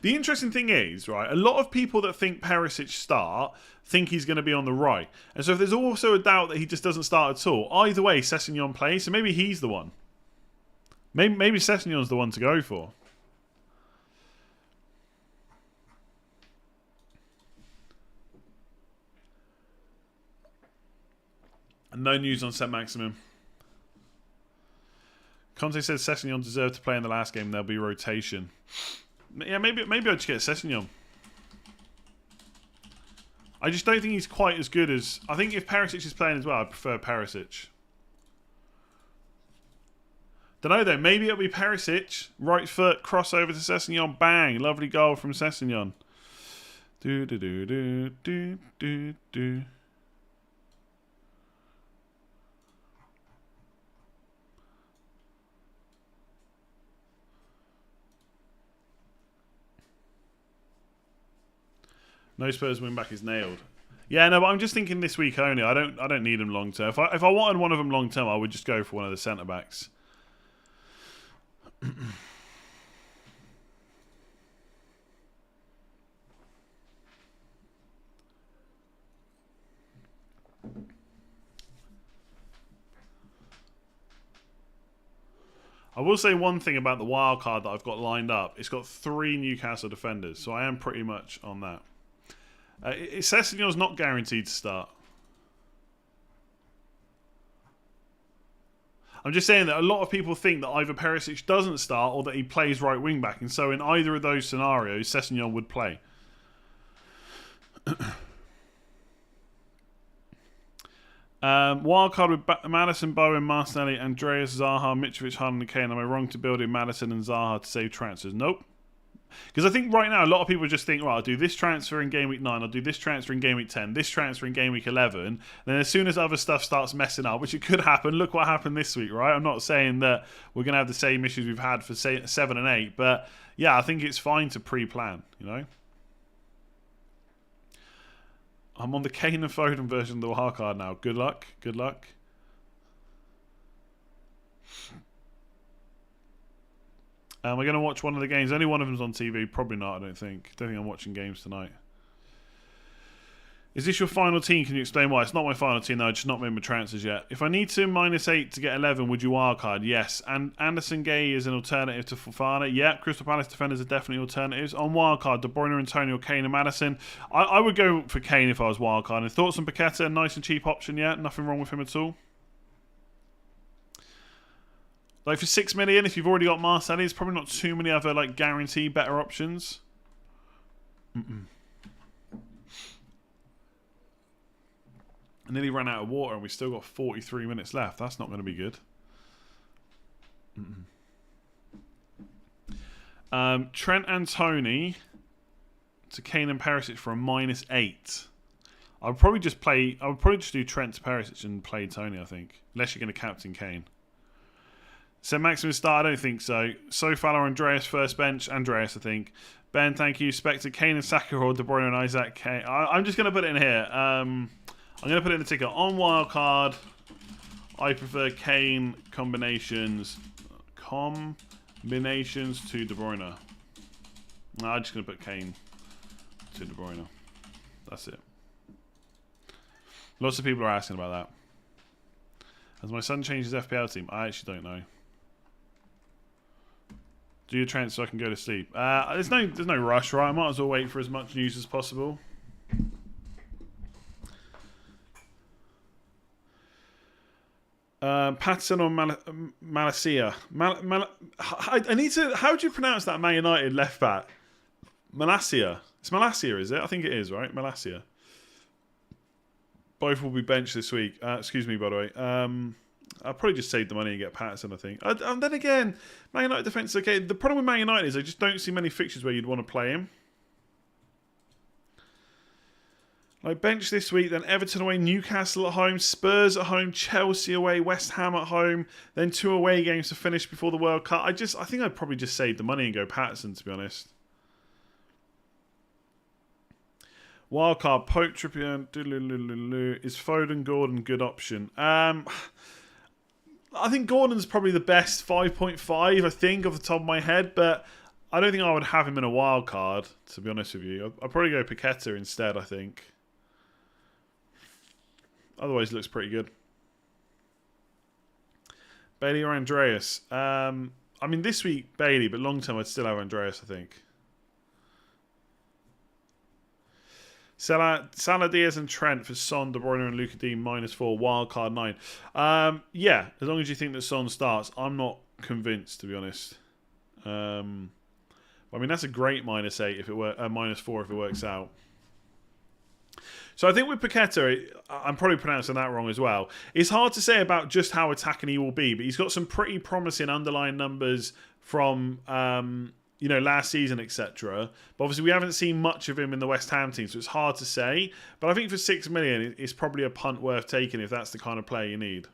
The interesting thing is, right, a lot of people that think Perisic start think he's going to be on the right. And so if there's also a doubt that he just doesn't start at all, either way, Sessegnon plays, so maybe he's the one. Maybe Sessegnon's the one to go for. No news on Set Maximum. Conte said Sessegnon deserved to play in the last game. There'll be rotation. Yeah, maybe I'll just get Sessegnon. I just don't think he's quite as good as... I think if Perisic is playing as well, I prefer Perisic. Don't know though. Maybe it'll be Perisic. Right foot, crossover to Sessegnon. Bang. Lovely goal from Sessegnon. Do do do do do do do. No Spurs win back is nailed. Yeah, no, but I'm just thinking this week only. I don't need him long term. If I wanted one of them long term, I would just go for one of the centre backs. I will say one thing about the wild card that I've got lined up. It's got 3 Newcastle defenders, so I am pretty much on that. Sessegnon's not guaranteed to start. I'm just saying that a lot of people think that either Perisic doesn't start or that he plays right wing back, and so in either of those scenarios, Sessegnon would play. Wildcard with Madison, Bowen, Martinelli, Andreas, Zaha, Mitrovic, Haaland and Kane. Am I wrong to build in Madison and Zaha to save transfers? Nope. Because I think right now a lot of people just think, right, I'll do this transfer in game week 9, I'll do this transfer in game week 10, this transfer in game week 11. And then as soon as other stuff starts messing up, which it could happen, look what happened this week, right? I'm not saying that we're going to have the same issues we've had for 7 and 8, but yeah, I think it's fine to pre-plan, you know? I'm on the Kane and Foden version of the wild card now. Good luck. Good luck. We're going to watch one of the games. Only one of them's on TV. Probably not, I don't think. Don't think I'm watching games tonight. Is this your final team? Can you explain why? It's not my final team, though. I've just not made my transfers yet. If I need to -8 to get 11, would you wildcard? Yes. And Anderson Gay is an alternative to Fofana. Yeah, Crystal Palace defenders are definitely alternatives. On wildcard, De Bruyne, Antonio, Kane and Madison. I would go for Kane if I was wildcarding. Thoughts on Pigott? A nice and cheap option, yeah? Nothing wrong with him at all. Like for 6 million, if you've already got Marseille, there's probably not too many other like guarantee better options. I nearly ran out of water and we still got 43 minutes left. That's not going to be good. Trent and Tony to Kane and Perisic for a -8. I would probably just do Trent to Perisic and play Tony, I think. Unless you're going to captain Kane. So Maximum start, I don't think so. Sofala or Andreas first bench. Andreas, I think. Ben, thank you. Spectre, Kane and Saka or De Bruyne and Isaac Kane. I'm just going to put it in here. I'm going to put it in the ticker. On wildcard, I prefer Kane combinations. Combinations to De Bruyne. No, I'm just going to put Kane to De Bruyne. That's it. Lots of people are asking about that. Has my son changed his FPL team? I actually don't know. Do your transfer so I can go to sleep. There's no rush, right? I might as well wait for as much news as possible. Patson or Malacia? I need to... How do you pronounce that Man United left back? Malacia. It's Malacia, is it? I think it is, right? Malacia. Both will be benched this week. Excuse me, by the way. I'll probably just save the money and get Patterson, I think. And then again, Man United defence is okay. The problem with Man United is I just don't see many fixtures where you'd want to play him. Like bench this week, then Everton away, Newcastle at home, Spurs at home, Chelsea away, West Ham at home, then 2 away games to finish before the World Cup. I think I'd probably just save the money and go Patterson, to be honest. Wildcard, Pope, Trippier, is Foden, Gordon good option? I think Gordon's probably the best 5.5, I think, off the top of my head, but I don't think I would have him in a wild card, to be honest with you. I'd probably go Pigott instead, I think. Otherwise, it looks pretty good. Bailey or Andreas? I mean, this week, Bailey, but long term, I'd still have Andreas, I think. Salah, Diaz and Trent for Son, De Bruyne and Luka D -4, wildcard 9. Yeah, as long as you think that Son starts. I'm not convinced, to be honest. I mean, that's a great -8 if it were -4 if it works out. So I think with Paqueta, I'm probably pronouncing that wrong as well. It's hard to say about just how attacking he will be, but he's got some pretty promising underlying numbers from last season, etc. But obviously we haven't seen much of him in the West Ham team, so it's hard to say. But I think for 6 million, it's probably a punt worth taking if that's the kind of player you need.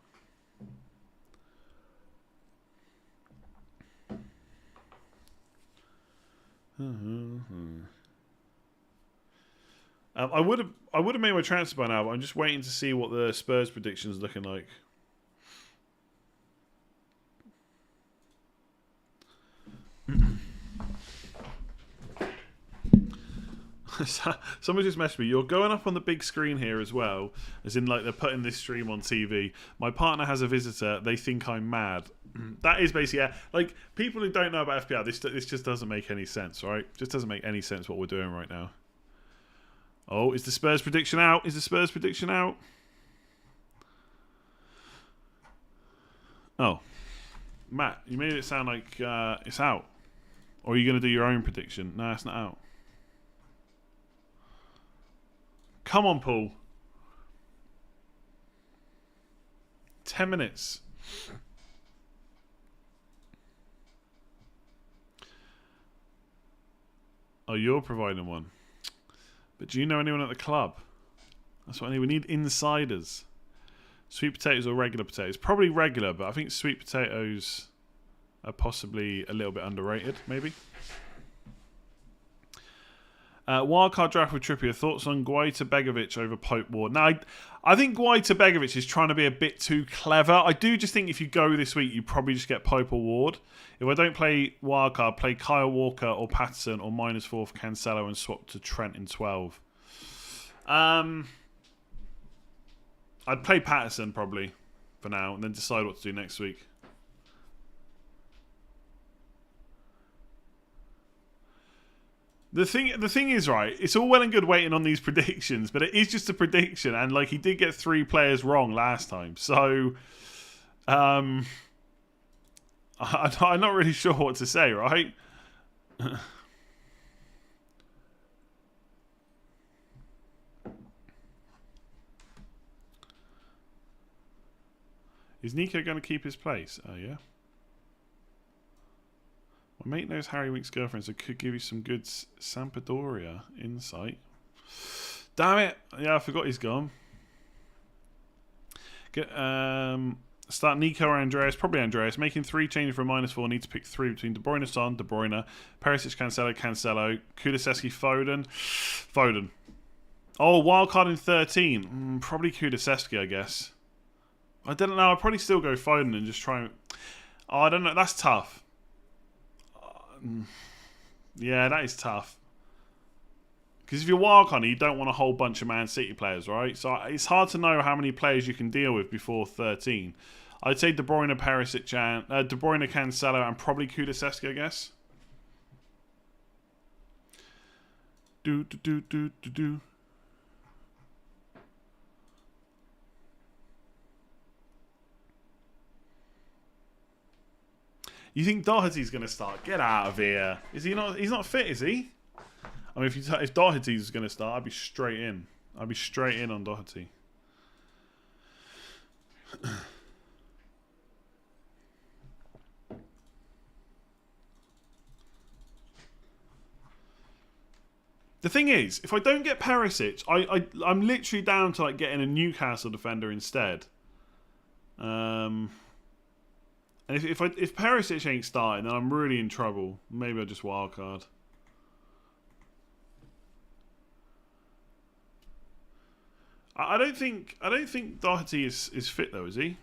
I would have made my transfer by now, but I'm just waiting to see what the Spurs prediction is looking like. Someone just messaged me. You're going up on the big screen here as well, as in like they're putting this stream on TV. My partner has a visitor. They think I'm mad. That is basically like people who don't know about FPL. This just doesn't make any sense, right? Just doesn't make any sense what we're doing right now. Oh, is the Spurs prediction out? Is the Spurs prediction out? Oh, Matt, you made it sound like it's out. Or are you going to do your own prediction? No, it's not out. Come on, Paul. 10 minutes. Oh, you're providing one. But do you know anyone at the club? That's what I need. We need insiders. Sweet potatoes or regular potatoes? Probably regular, but I think sweet potatoes are possibly a little bit underrated, maybe. Wildcard draft with Trippier. Thoughts on Guaita Begovic over Pope Ward? Now, I think Guaita Begovic is trying to be a bit too clever. I do just think if you go this week, you probably just get Pope or Ward. If I don't play Wildcard, play Kyle Walker or Patterson or -4 for Cancelo and swap to Trent in 12. I'd play Patterson probably for now and then decide what to do next week. The thing is, right, it's all well and good waiting on these predictions, but it is just a prediction, and like he did get 3 players wrong last time. So I'm not really sure what to say, right? Is Nico going to keep his place? Oh, yeah. My mate knows Harry Wink's girlfriend, so could give you some good Sampdoria insight. Damn it! Yeah, I forgot he's gone. Start Nico or Andreas. Probably Andreas. Making 3 changes for -4. Need to pick 3 between De Bruyne, Son, De Bruyne, Perisic, Cancelo, Kulusevski, Foden. Oh, wildcard in 13. Probably Kulusevski, I guess. I don't know. I'd probably still go Foden and just try. Oh, I don't know. That's tough. Yeah, that is tough. Because if you're wildcard, you don't want a whole bunch of Man City players, right? So it's hard to know how many players you can deal with before 13. I'd say De Bruyne, Perisic, De Bruyne, Cancelo, and probably Kulusevski, I guess. Do. You think Doherty's going to start? Get out of here. Is he not? He's not fit, is he? I mean, if Doherty's going to start, I'd be straight in. I'd be straight in on Doherty. The thing is, if I don't get Perisic, I'm literally down to like getting a Newcastle defender instead. And if Perisic ain't starting, then I'm really in trouble. Maybe I'll just wildcard. I don't think Doherty is fit though, is he?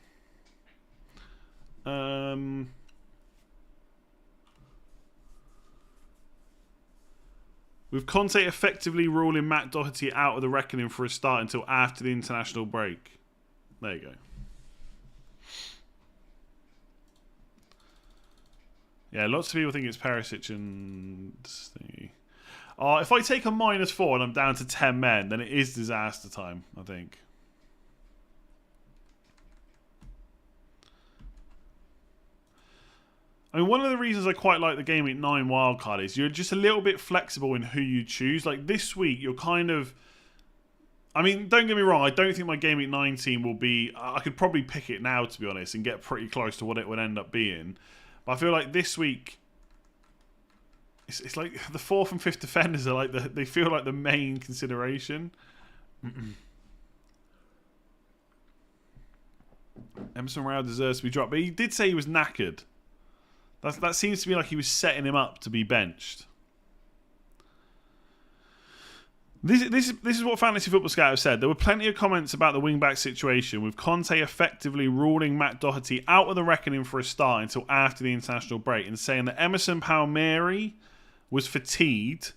With Conte effectively ruling Matt Doherty out of the reckoning for a start until after the international break. There you go. Yeah, lots of people think it's Perisic and... If I take a -4 and I'm down to 10 men, then it is disaster time, I think. I mean, one of the reasons I quite like the Game Week 9 wildcard is you're just a little bit flexible in who you choose. Like this week, you're kind of... I mean, don't get me wrong, I don't think my Game Week 9 team will be... I could probably pick it now, to be honest, and get pretty close to what it would end up being. But I feel like this week... It's like the 4th and 5th defenders are like they feel like the main consideration. Emerson Royale deserves to be dropped, but he did say he was knackered. That seems to me like he was setting him up to be benched. This is what Fantasy Football Scout have said. There were plenty of comments about the wing-back situation, with Conte effectively ruling Matt Doherty out of the reckoning for a start until after the international break, and saying that Emerson Palmieri was fatigued.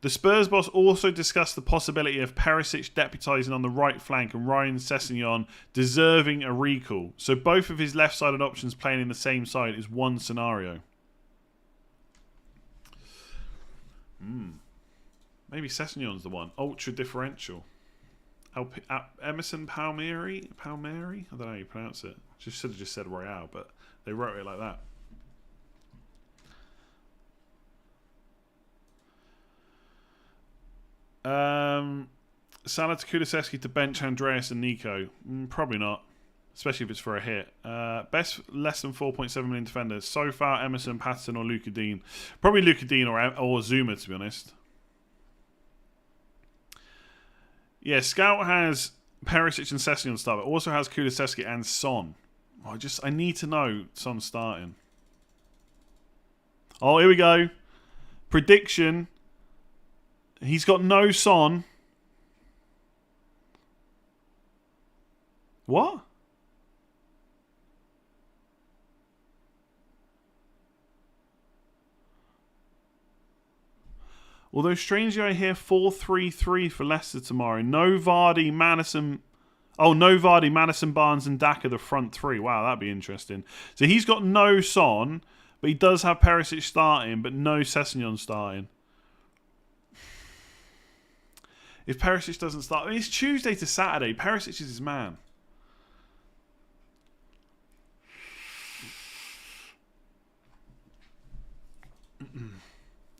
The Spurs boss also discussed the possibility of Perisic deputising on the right flank and Ryan Sessegnon deserving a recall. So both of his left-sided options playing in the same side is one scenario. Maybe Sessegnon's the one. Ultra differential. Emerson Palmieri? Palmieri? I don't know how you pronounce it. Just should have just said Royale, but they wrote it like that. Salah to Kulusevski to bench Andreas and Nico. Probably not. Especially if it's for a hit. Best less than 4.7 million defenders. So far, Emerson, Patterson or Luka Dean. Probably Luka Dean or Zuma, to be honest. Yeah, Scout has Perisic and Sessegnon start, but also has Kulusevski and Son. I need to know Son starting. Oh, here we go. Prediction. He's got no Son. What? Although strangely I hear 4-3-3 for Leicester tomorrow. No Vardy, Madison... Oh, no Vardy, Madison, Barnes and Daka, the front three. Wow, that'd be interesting. So he's got no Son, but he does have Perisic starting, but no Sessegnon starting. If Perisic doesn't start... I mean, it's Tuesday to Saturday. Perisic is his man.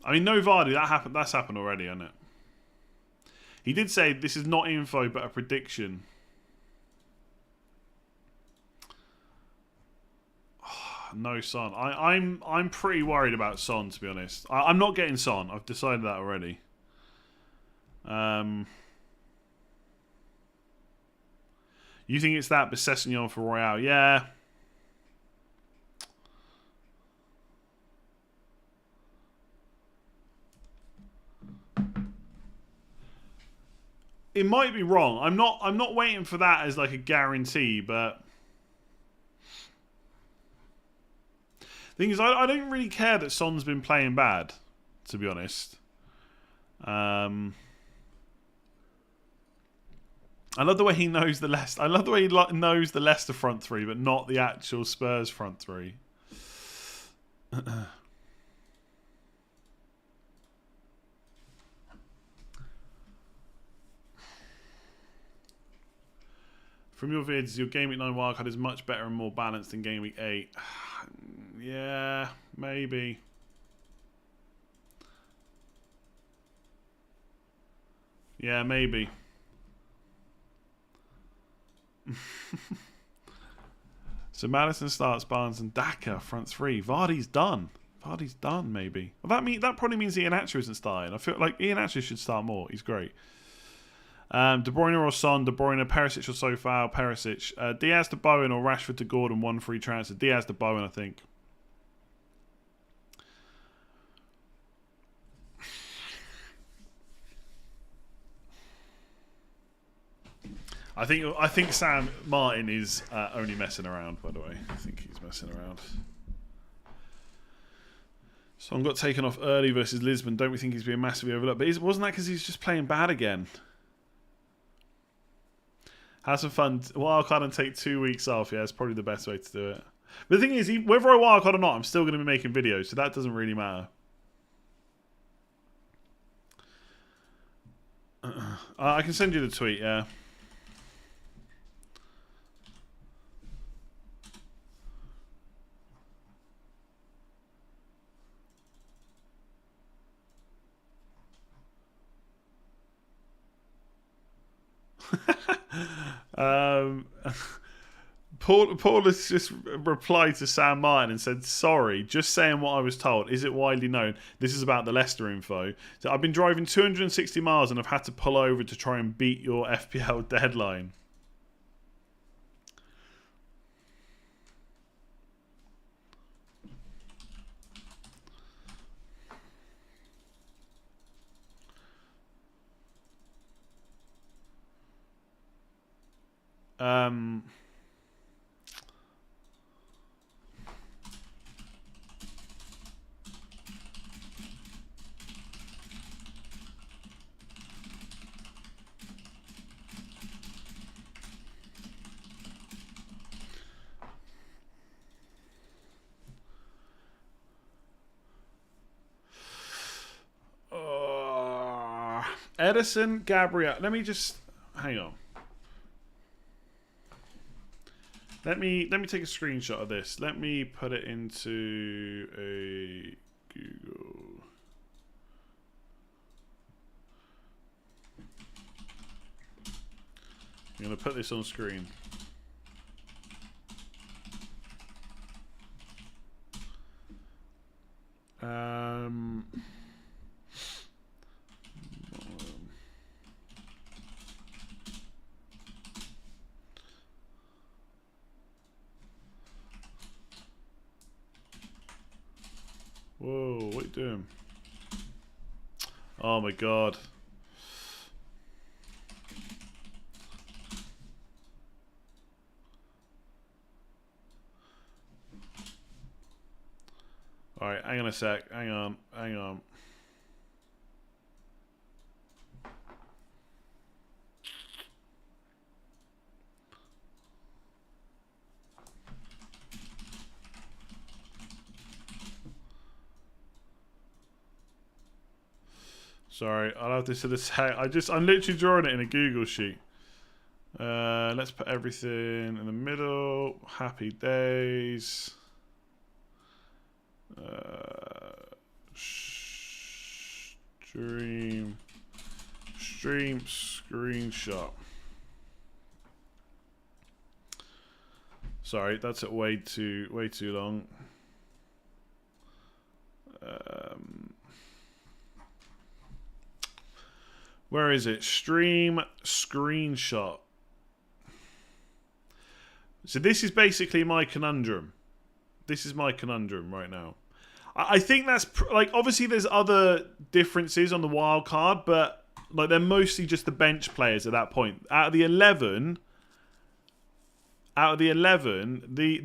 I mean, no Vardy, that's happened already, hasn't it? He did say this is not info, but a prediction. No Son. I'm pretty worried about Son, to be honest. I'm not getting Son. I've decided that already. You think it's that, but Sessegnon for Royale? Yeah. It might be wrong. I'm not waiting for that as like a guarantee, but thing is, I don't really care that Son's been playing bad, to be honest. I love the way he knows the Leicester. I love the way he knows the Leicester front three, but not the actual Spurs front three. From your vids, your Game Week 9 wildcard is much better and more balanced than Game Week 8. Yeah, maybe. Yeah, maybe. So Madison starts, Barnes and Daka front three. Vardy's done. Vardy's done, maybe. Well, that probably means Iheanacho isn't starting. I feel like Iheanacho should start more. He's great. De Bruyne or Son, De Bruyne, Perisic or Sofal, Perisic. Diaz to Bowen or Rashford to Gordon, 1 free transfer. Diaz to Bowen, I think. I think Sam Martin is only messing around, by the way. I think he's messing around. Son got taken off early versus Lisbon. Don't we think he's being massively overlooked? But wasn't that because he's just playing bad again? Have some fun. Wildcard and take 2 weeks off. Yeah, it's probably the best way to do it. But the thing is, whether I wildcard or not, I'm still going to be making videos, so that doesn't really matter. I can send you the tweet, yeah. um, Paul has just replied to Sam Martin and said, sorry, just saying what I was told. Is it widely known? This is about the Leicester info. So I've been driving 260 miles and I've had to pull over to try and beat your FPL deadline. Edison, Gabriel. Let me just hang on. Let me take a screenshot of this. Let me put it into a Google. I'm gonna put this on screen. Whoa, what are you doing? Oh my god. Alright, hang on a sec. Hang on. Sorry, I'll have this to the sec. I'm literally drawing it in a Google sheet. Let's put everything in the middle. Happy days. Stream screenshot. Sorry, that's way too long. Where is it? Stream screenshot. So this is basically my conundrum. This is my conundrum right now. I think that's like, obviously there's other differences on the wild card, but like they're mostly just the bench players at that point. Out of the 11,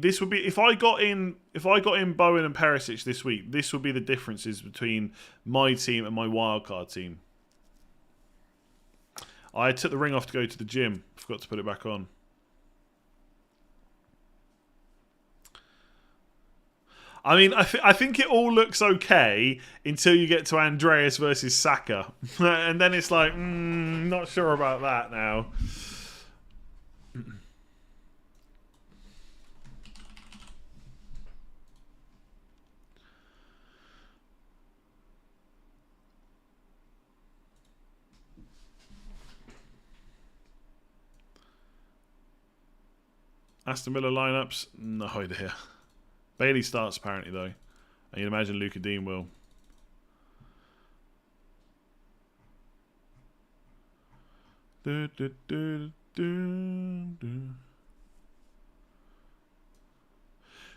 this would be, if I got in Bowen and Perisic this week, this would be the differences between my team and my wild card team. I took the ring off to go to the gym. Forgot to put it back on. I mean, I think it all looks okay until you get to Andreas versus Saka. And then it's like, not sure about that now. Aston Villa lineups? No idea. Bailey starts apparently though. And you'd imagine Luca Dean will.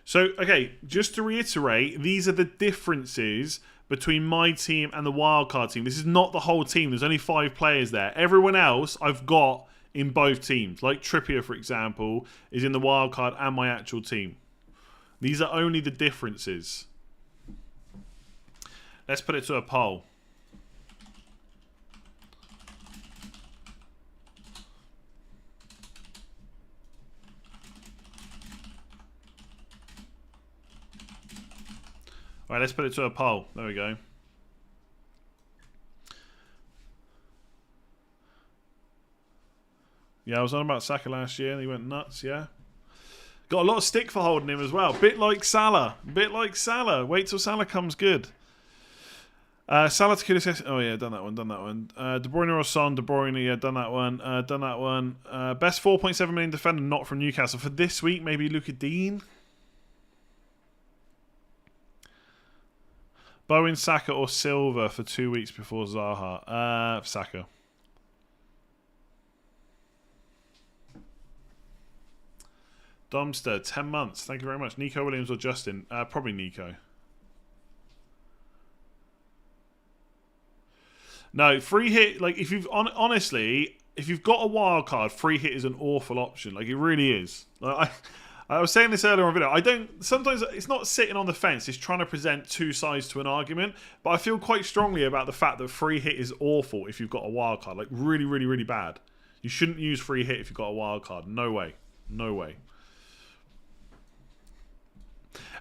So, okay, just to reiterate, these are the differences between my team and the wildcard team. This is not the whole team. There's only 5 players there. Everyone else I've got in both teams. Like Trippier, for example, is in the wildcard and my actual team. These are only the differences. Let's put it to a poll. All right, let's put it to a poll. There we go. Yeah, I was on about Saka last year and he went nuts, yeah. Got a lot of stick for holding him as well. Bit like Salah. Wait till Salah comes good. Salah to Kulisevsky. Oh, yeah, done that one. De Bruyne or Son. De Bruyne, yeah, done that one. Best 4.7 million defender not from Newcastle. For this week, maybe Luka Dean. Bowen, Saka or Silva for 2 weeks before Zaha. Saka. Domster, 10 months. Thank you very much. Nico Williams or Justin? Probably Nico. No, free hit, like, if you've, honestly, if you've got a wild card, free hit is an awful option. Like, it really is. Like, I was saying this earlier on video. Sometimes it's not sitting on the fence, it's trying to present two sides to an argument. But I feel quite strongly about the fact that free hit is awful if you've got a wild card. Like, really, really, really bad. You shouldn't use free hit if you've got a wild card. No way.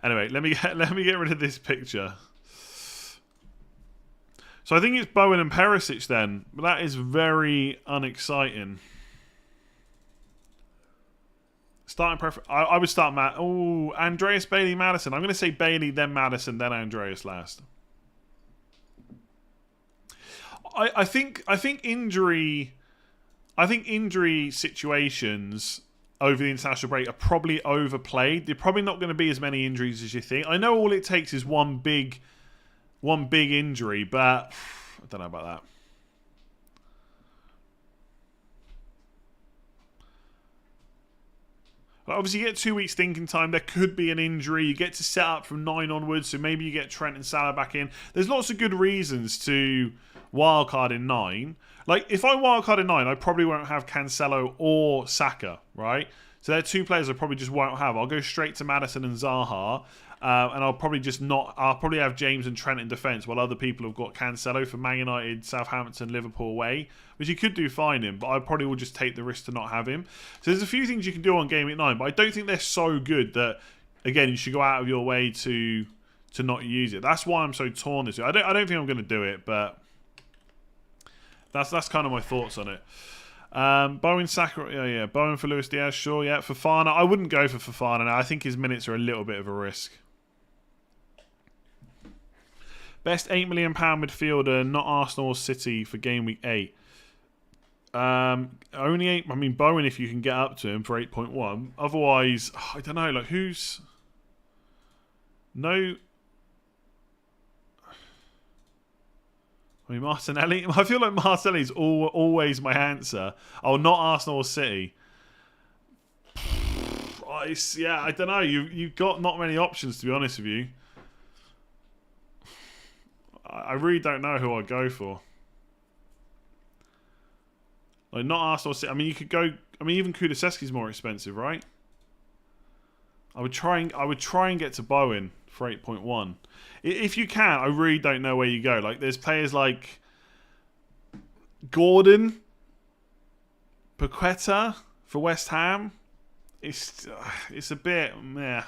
Anyway, let me get rid of this picture. So I think it's Bowen and Perisic then, but that is very unexciting. Starting preference. I would start Andreas, Bailey, Maddison. I'm going to say Bailey, then Maddison, then Andreas last. I think injury situations over the international break are probably overplayed. They're probably not going to be as many injuries as you think. I know all it takes is one big injury, but I don't know about that. But obviously, you get 2 weeks thinking time. There could be an injury. You get to set up from 9 onwards, so maybe you get Trent and Salah back in. There's lots of good reasons to wildcard in 9. Like, if I wildcard in 9, I probably won't have Cancelo or Saka, right? So they're two players I probably just won't have. I'll go straight to Maddison and Zaha. And I'll probably have James and Trent in defence while other people have got Cancelo for Man United, Southampton, Liverpool away, which you could do fine in, but I probably will just take the risk to not have him. So there's a few things you can do on Game Week 9, but I don't think they're so good that, again, you should go out of your way to not use it. That's why I'm so torn this week. I don't think I'm going to do it, but that's kind of my thoughts on it. Bowen, Saka, yeah. Bowen for Luis Diaz, sure, yeah. Fofana, I wouldn't go for Fofana now. I think his minutes are a little bit of a risk. Best £8 million midfielder, not Arsenal or City for Game Week 8. Only 8. I mean, Bowen, if you can get up to him for 8.1. Otherwise, I don't know. Like, who's no? I mean, Martinelli. I feel like Martinelli's always my answer. Oh, not Arsenal or City. Yeah, I don't know. You've got not many options, to be honest with you. I really don't know who I'd go for. Like, not Arsenal. I mean, you could go. I mean, even Kulusevski's more expensive, right? I would try and get to Bowen for 8.1. If you can, I really don't know where you go. Like, there's players like Gordon, Paqueta for West Ham. It's a bit meh.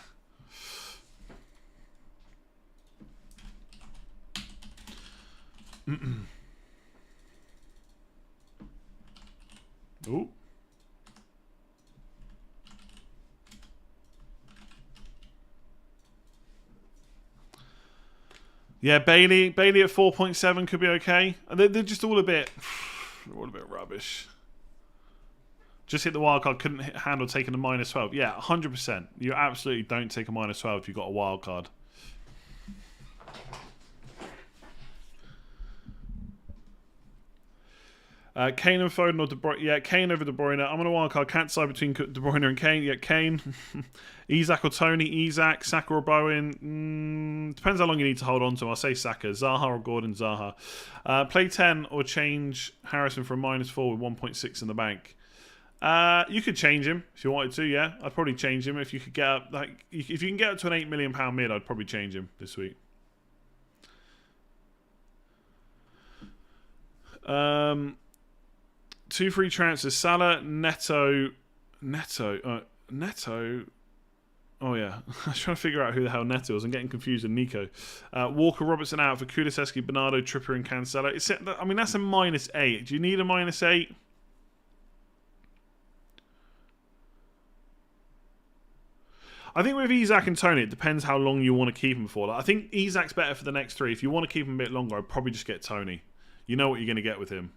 Ooh. Yeah, Bailey at 4.7 could be okay. They're just all a bit rubbish. Just hit the wild card, couldn't handle taking a -12. Yeah, 100%. You absolutely don't take a -12 if you've got a wild card. Kane and Foden or De Bruyne? Yeah, Kane over De Bruyne. I'm on a wild card. Can't decide between De Bruyne and Kane. Yeah, Kane. Isak or Tony? Isak. Saka or Bowen? Depends how long you need to hold on to. I'll say Saka. Zaha or Gordon? Zaha. Play 10 or change Harrison for a -4 with 1.6 in the bank. You could change him if you wanted to. Yeah, I'd probably change him if you could get up. Like, if you can get up to an £8 million mid, I'd probably change him this week. 2 free transfers: Salah, Neto. Oh yeah, I was trying to figure out who the hell Neto is. I'm getting confused with Nico. Walker, Robertson out for Kulusevski, Bernardo, Trippier, and Cancelo. I mean, that's a -8. Do you need a -8? I think with Isak and Tony, it depends how long you want to keep him for. Like, I think Isak's better for the next 3. If you want to keep him a bit longer, I'd probably just get Tony. You know what you're going to get with him.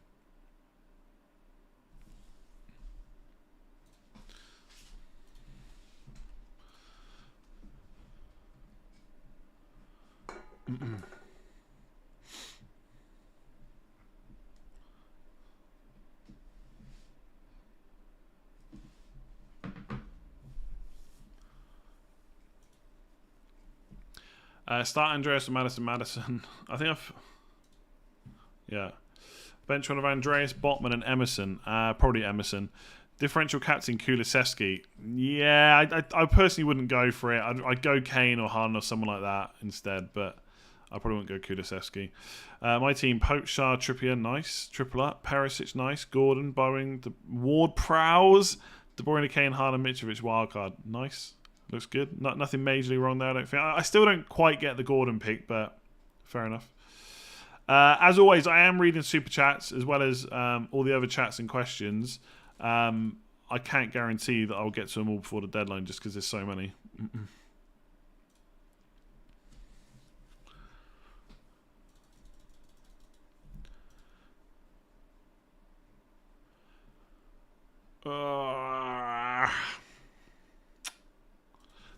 Start Andreas and Madison. I think I've... Yeah. Bench one of Andreas, Botman and Emerson. Probably Emerson. Differential captain Kulusevski. Yeah, I personally wouldn't go for it. I'd go Kane or Haaland or someone like that instead, but I probably wouldn't go Kulusevski. My team, Pope, Shah, Trippier, nice. Triple up. Perisic, nice. Gordon, Bowen, Ward-Prowse, De Bruyne, Kane, Haaland, Mitrovic, wildcard. Nice. Looks good. Nothing majorly wrong there, I don't think. I still don't quite get the Gordon pick, but fair enough. As always, I am reading super chats as well as all the other chats and questions. I can't guarantee that I'll get to them all before the deadline just because there's so many.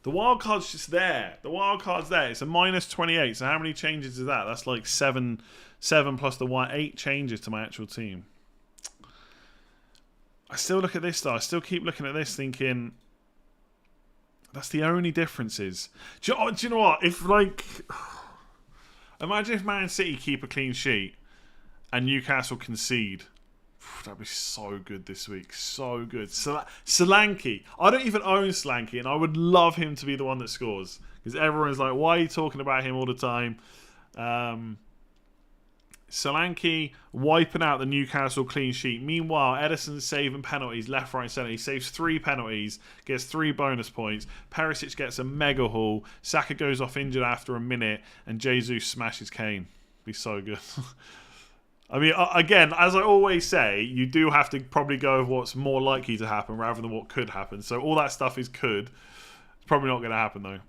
The wild card's just there. The wild card's there. It's a minus 28. So how many changes is that? That's like 7 plus the 1. 8 changes to my actual team. I still look at this though. I still keep looking at this thinking that's the only differences. Do you know what? If like imagine if Man City keep a clean sheet and Newcastle concede. That'd be so good this week. So good. Solanke. I don't even own Solanke, and I would love him to be the one that scores. Because everyone's like, why are you talking about him all the time? Solanke wiping out the Newcastle clean sheet. Meanwhile, Ederson's saving penalties left, right, centre. He saves 3 penalties, gets 3 bonus points. Perisic gets a mega haul. Saka goes off injured after a minute, and Jesus smashes Kane. Be so good. I mean, again, as I always say, you do have to probably go with what's more likely to happen rather than what could happen. So all that stuff is could. It's probably not going to happen, though.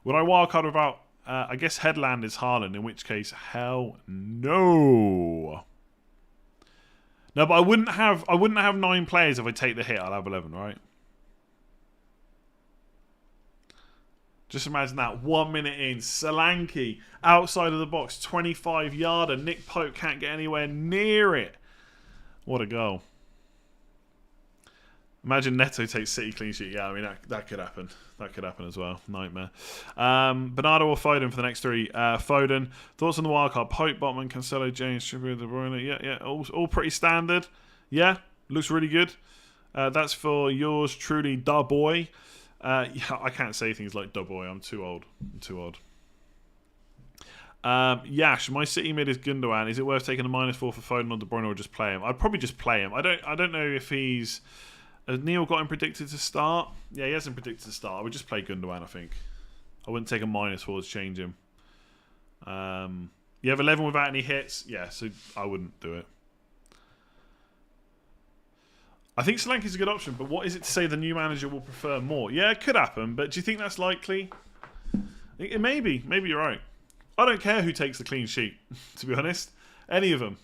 Would I wildcard without... I guess Headland is Haaland, in which case, hell no. No, but I wouldn't have 9 players if I take the hit. I'll have 11, right? Just imagine that. 1 minute in, Solanke outside of the box, 25-yarder. Nick Pope can't get anywhere near it. What a goal. Imagine Neto takes City clean sheet. Yeah, I mean, that could happen. That could happen as well. Nightmare. Bernardo or Foden for the next 3. Foden. Thoughts on the wildcard? Pope, Botman, Cancelo, James, Trippier, De Bruyne. Yeah. All pretty standard. Yeah, looks really good. That's for yours truly, Da Boy. Yeah, I can't say things like Da Boy. I'm too old. Yash, my City mid is Gundogan. Is it worth taking a -4 for Foden or De Bruyne or just play him? I'd probably just play him. I don't know if he's... Has Neil got him predicted to start? Yeah, he hasn't predicted to start. I would just play Gundogan, I think. I wouldn't take a -4 to change him. You have 11 without any hits? Yeah, so I wouldn't do it. I think Solanke's a good option, but what is it to say the new manager will prefer more? Yeah, it could happen, but do you think that's likely? Maybe. Maybe you're right. I don't care who takes the clean sheet, to be honest. Any of them.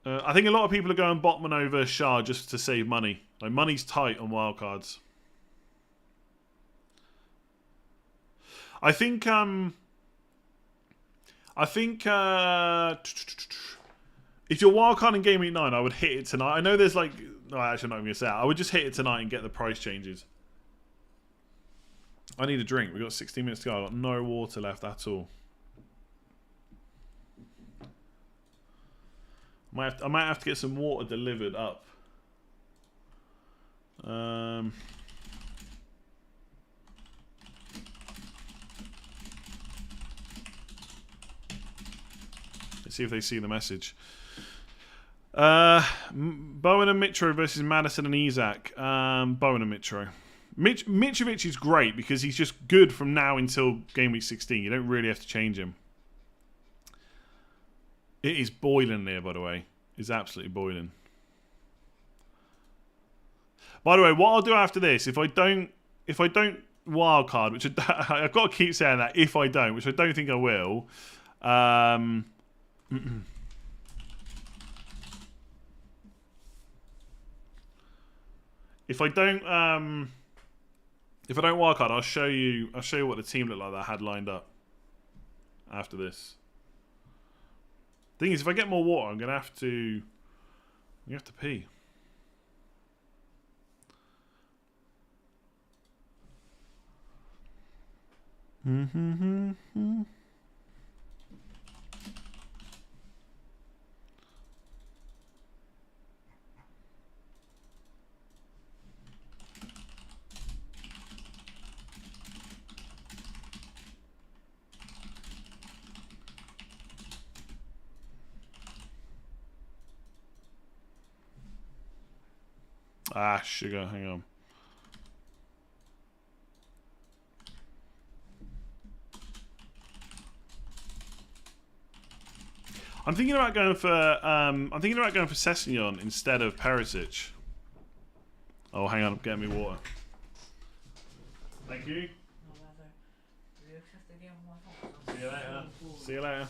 I think a lot of people are going Botman over Shah just to save money. Like, money's tight on wildcards. I think if you're wildcard in Game Week 9, I would hit it tonight. I know there's like... No, actually, I'm not going to say that. I would just hit it tonight and get the price changes. I need a drink. We've got 16 minutes to go. I've got no water left at all. I might have to get some water delivered up. Let's see if they see the message. Bowen and Mitro versus Madison and Isak. Bowen and Mitro. Mitrovic is great because he's just good from now until Game Week 16. You don't really have to change him. It is boiling there, by the way. It's absolutely boiling. By the way, what I'll do after this, if I don't wildcard, which I've got to keep saying that if I don't, which I don't think I will. If I don't wildcard, I'll show you what the team looked like that I had lined up after this. Thing is, if I get more water, I'm gonna have to pee. Ah, sugar, hang on. I'm thinking about going for Sessegnon instead of Perisic. Oh, hang on, I'm getting me water. Thank you. See you later. See you later.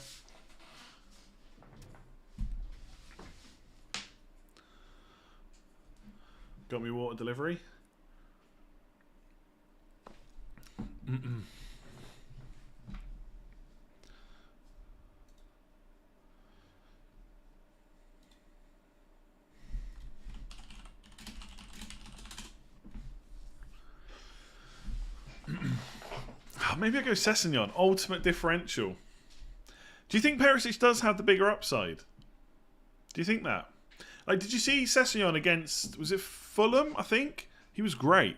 Got me water delivery. Maybe I go Sessegnon. Ultimate differential. Do you think Perisic does have the bigger upside? Do you think that? Like, did you see Sessegnon against, was it Fulham, I think? He was great.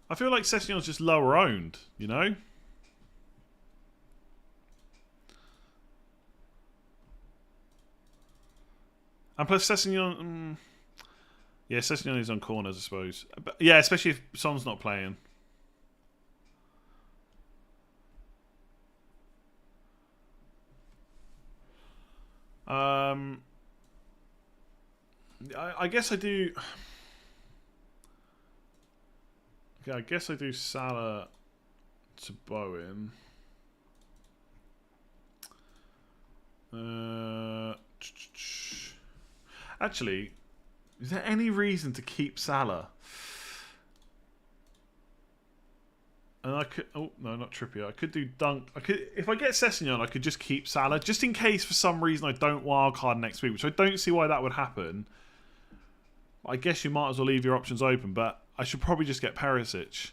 I feel like Sessegnon's just lower owned, you know? And plus Sessegnon... yeah, Sessegnon is on corners, I suppose. But, yeah, especially if Son's not playing. I guess I do... okay, I guess I do Salah to Bowen. Actually, is there any reason to keep Salah? And I could... oh, no, not Trippier. I could do Dunk. I could, if I get Sessegnon, I could just keep Salah. Just in case, for some reason, I don't wildcard next week. Which I don't see why that would happen. I guess you might as well leave your options open. But I should probably just get Perisic.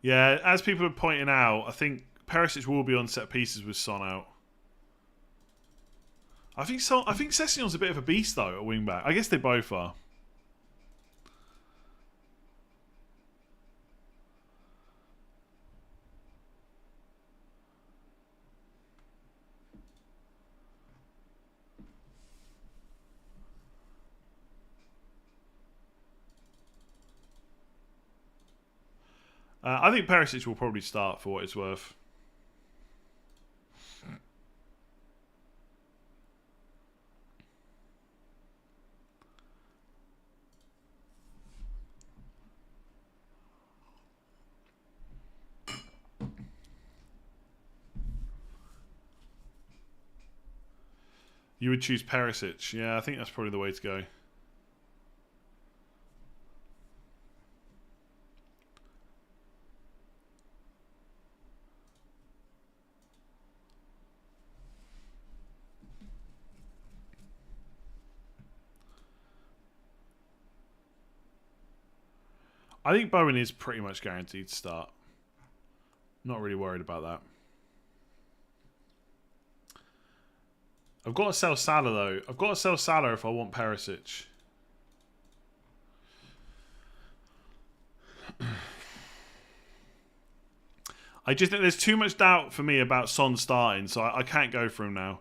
Yeah, as people are pointing out, I think Perisic will be on set pieces with Son out. I think Sessegnon's a bit of a beast though at wingback. I guess they both are. I think Perisic will probably start for what it's worth. You would choose Perisic. Yeah, I think that's probably the way to go. I think Bowen is pretty much guaranteed to start. Not really worried about that. I've got to sell Salah though. I've got to sell Salah if I want Perisic. I just think there's too much doubt for me about Son starting, so I can't go for him now.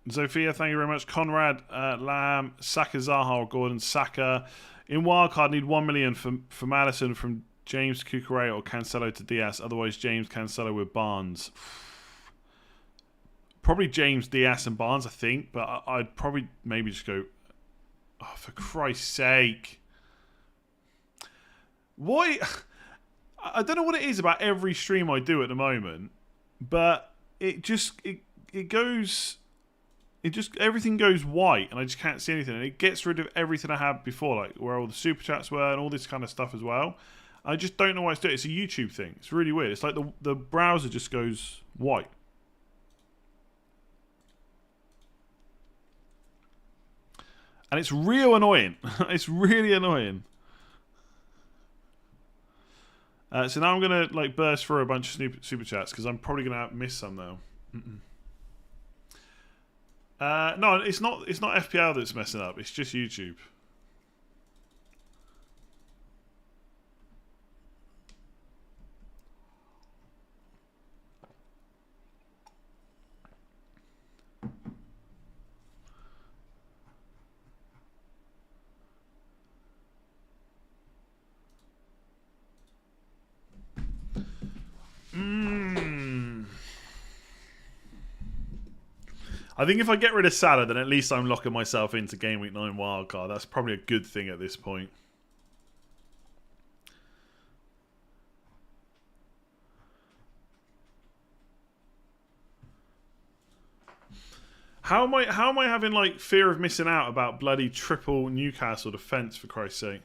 Zofia, thank you very much. Conrad, Lamb, Saka, Zaha, or Gordon, Saka. In wildcard, need 1 million for Madison from James Cucurella or Cancelo to Diaz. Otherwise, James Cancelo with Barnes. Probably James, Diaz, and Barnes, I think. But I'd probably maybe just go... Oh, for Christ's sake. Why? I don't know what it is about every stream I do at the moment. But it just... It goes... It just, everything goes white and I just can't see anything. And it gets rid of everything I had before, like where all the super chats were and all this kind of stuff as well. I just don't know why it's doing it. It's a YouTube thing. It's really weird. It's like the browser just goes white. And it's real annoying. It's really annoying. So now I'm going to like burst through a bunch of super chats because I'm probably going to miss some though. No, it's not FPL that's messing up. It's just YouTube. I think if I get rid of Salah, then at least I'm locking myself into Game Week 9 wildcard. That's probably a good thing at this point. How am I having like fear of missing out about bloody triple Newcastle defence, for Christ's sake?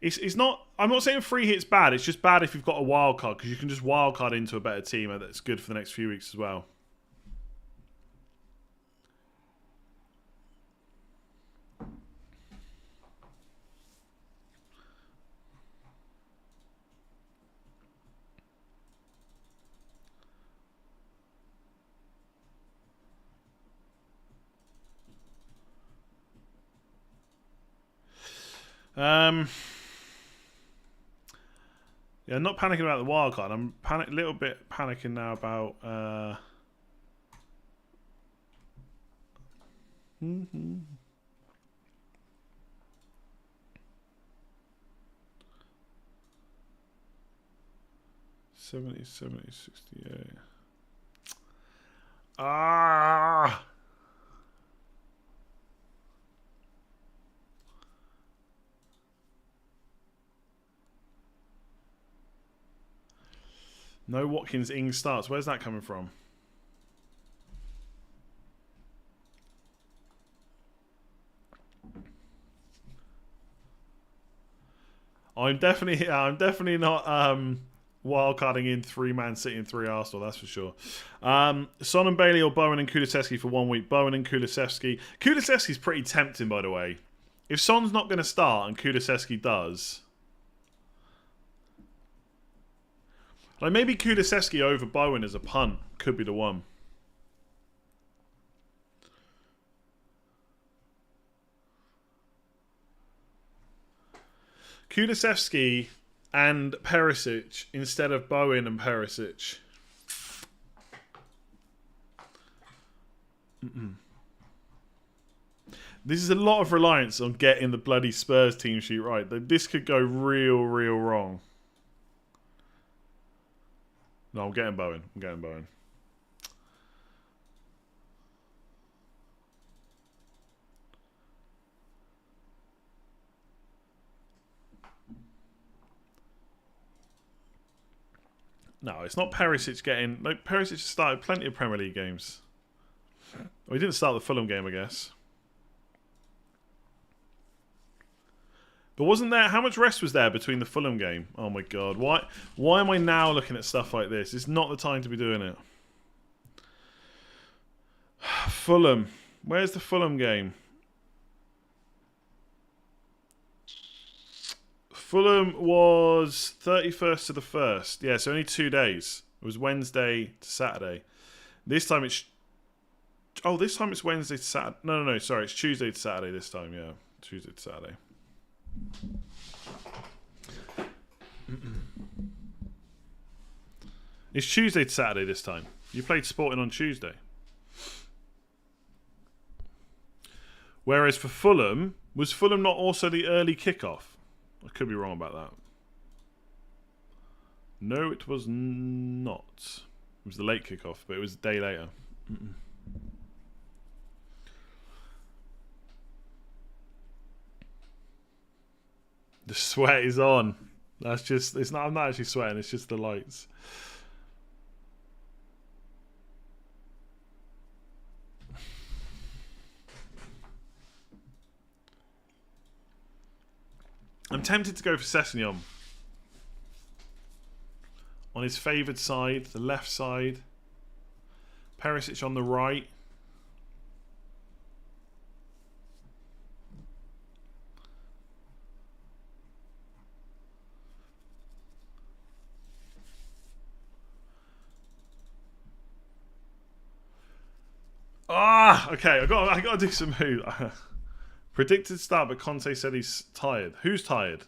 It's not. I'm not saying free hit's bad. It's just bad if you've got a wild card because you can just wild card into a better team that's good for the next few weeks as well. Yeah, I'm not panicking about the wild card. I'm a little bit panicking now about. 70, 68. Ah! No Watkins Ings starts. Where's that coming from? I'm definitely not wildcarding in 3 Man City and 3 Arsenal, that's for sure. Son and Bailey or Bowen and Kulusevski for 1 week. Bowen and Kulusevski. Kulusevski's pretty tempting, by the way. If Son's not going to start and Kulusevski does... Like maybe Kulusevski over Bowen as a punt could be the one. Kulusevski and Perisic instead of Bowen and Perisic. This is a lot of reliance on getting the bloody Spurs team sheet right. This could go real wrong. No, I'm getting Bowen. No, it's not Perisic getting... Like, Perisic started plenty of Premier League games. Well, he didn't start the Fulham game, I guess. But wasn't there... How much rest was there between the Fulham game? Oh, my God. Why am I now looking at stuff like this? It's not the time to be doing it. Fulham. Where's the Fulham game? Fulham was 31st to the 1st. Yeah, so only 2 days. It was Wednesday to Saturday. This time it's... Oh, this time it's Wednesday to Saturday. No. Sorry, it's Tuesday to Saturday this time. Yeah, Tuesday to Saturday. It's Tuesday to Saturday this time. You played Sporting on Tuesday. Whereas for Fulham, was Fulham not also the early kickoff? I could be wrong about that. No, it was not. It was the late kickoff, but it was a day later. The sweat is on. That's just, it's not, I'm not actually sweating, it's just the lights. I'm tempted to go for Sessegnon. On his favoured side, the left side. Perisic on the right. Okay, I got to do some moves. Predicted start, but Conte said he's tired. Who's tired?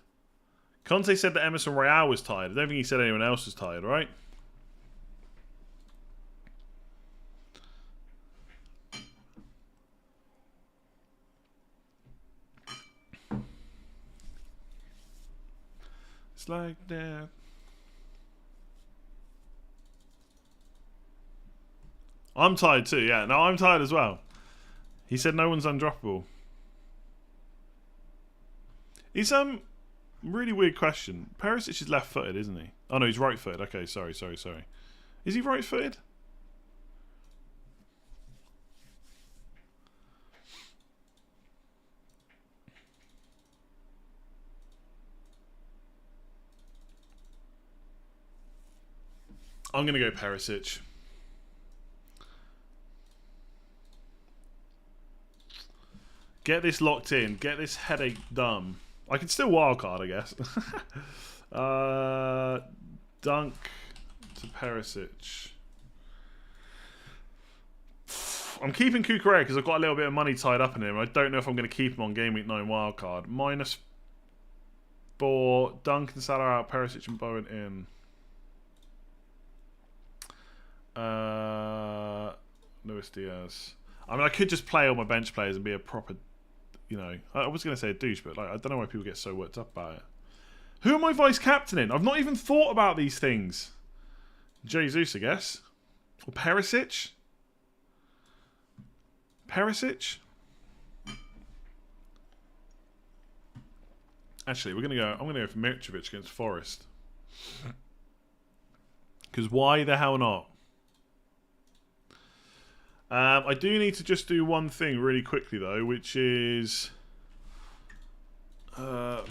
Conte said that Emerson Royale was tired. I don't think he said anyone else was tired, right? It's like that. I'm tired too, yeah. No, I'm tired as well. He said no one's undroppable. He's really weird question. Perisic is left-footed, isn't he? Oh no, he's right-footed. Okay, sorry. Is he right-footed? I'm gonna go Perisic. Get this locked in. Get this headache done. I can still wildcard, I guess. Dunk to Perisic. I'm keeping Kukurea because I've got a little bit of money tied up in him. I don't know if I'm going to keep him on Game Week 9 wildcard. -4. Dunk and Salah out. Perisic and Bowen in. Luis Diaz. I mean, I could just play all my bench players and be a proper, you know, I was going to say a douche, but like, I don't know why people get so worked up about it. Who am I vice captaining? I've not even thought about these things. Jesus, I guess. Or Perisic? Perisic? Actually, I'm going to go for Mitrovic against Forest. Because why the hell not? I do need to just do one thing really quickly though, which is no,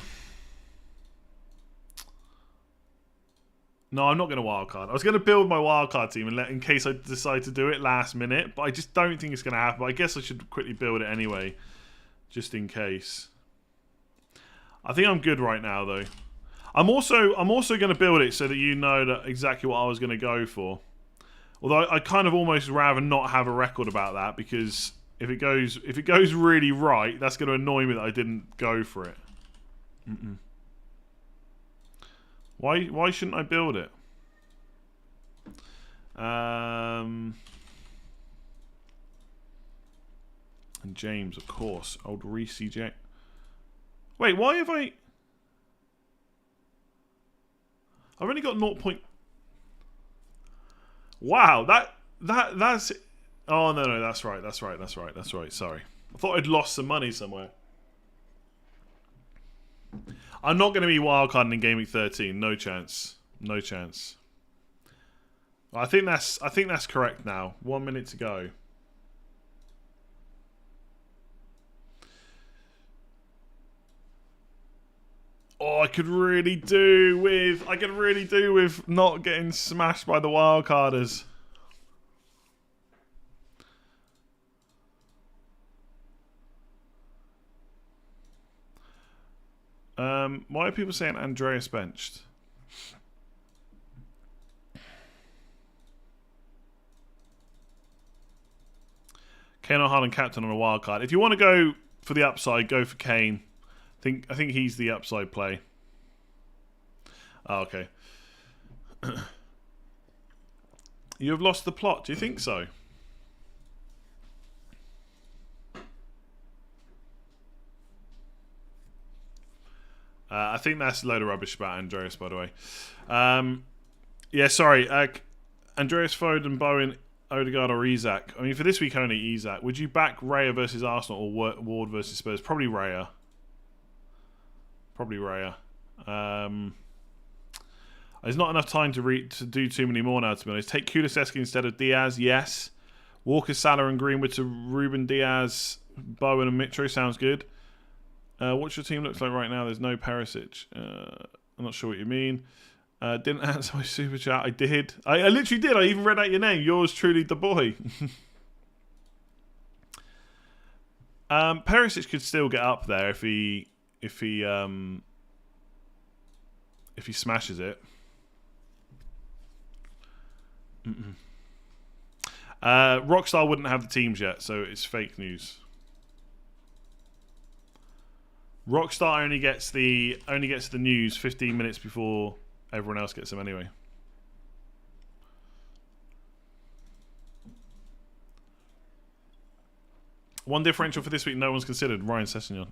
I'm not going to wildcard. I was going to build my wildcard team and in case I decide to do it last minute, but I just don't think it's going to happen. But I guess I should quickly build it anyway, just in case. I think I'm good right now though. I'm also going to build it so that you know that exactly what I was going to go for. Although I kind of almost rather not have a record about that, because if it goes really right, that's going to annoy me that I didn't go for it. Why shouldn't I build it? And James, of course, old Reece J. Wait, why have I? I've only got 0. Wow, that's. Oh no, that's right. Sorry, I thought I'd lost some money somewhere. I'm not going to be wildcarding in Game Week 13. No chance. I think that's correct now. 1 minute to go. Oh, I could really do with not getting smashed by the wildcarders. Why are people saying Andreas benched? Kane or Haaland captain on a wild card. If you want to go for the upside, go for Kane. I think he's the upside play. Oh, okay. You have lost the plot. Do you think so? I think that's a load of rubbish about Andreas, by the way. Yeah, sorry. Andreas, Foden, Bowen, Odegaard or Isak. I mean, for this week only, Isak. Would you back Raya versus Arsenal or Ward versus Spurs? Probably Raya. There's not enough time to do too many more now, to be honest. Take Kulusevski instead of Diaz, yes. Walker, Salah and Greenwood to Ruben Diaz, Bowen and Mitro, sounds good. What's your team looks like right now? There's no Perisic. I'm not sure what you mean. Didn't answer my super chat. I did. I literally did. I even read out your name. Yours truly, the boy. Perisic could still get up there if he smashes it. Rockstar wouldn't have the teams yet, so it's fake news. Rockstar only gets the news 15 minutes before everyone else gets them anyway. One differential for this week no one's considered. Ryan Sessegnon.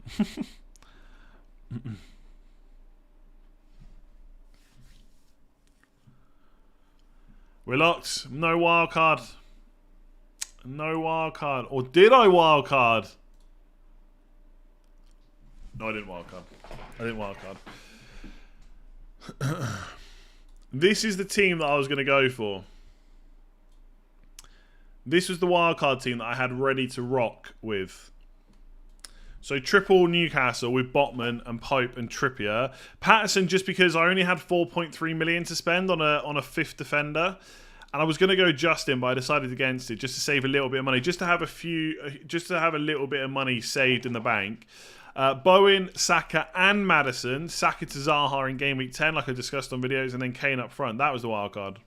We're locked. No wild card. No wild card. Or did I wild card? No, I didn't wild card. This is the team that I was going to go for. This was the wildcard team that I had ready to rock with. So triple Newcastle with Botman and Pope and Trippier. Patterson just because I only had 4.3 million to spend on a fifth defender. And I was going to go Justin, but I decided against it just to save a little bit of money. Just to have a little bit of money saved in the bank. Bowen, Saka and Maddison. Saka to Zaha in game week 10 like I discussed on videos. And then Kane up front. That was the wild card.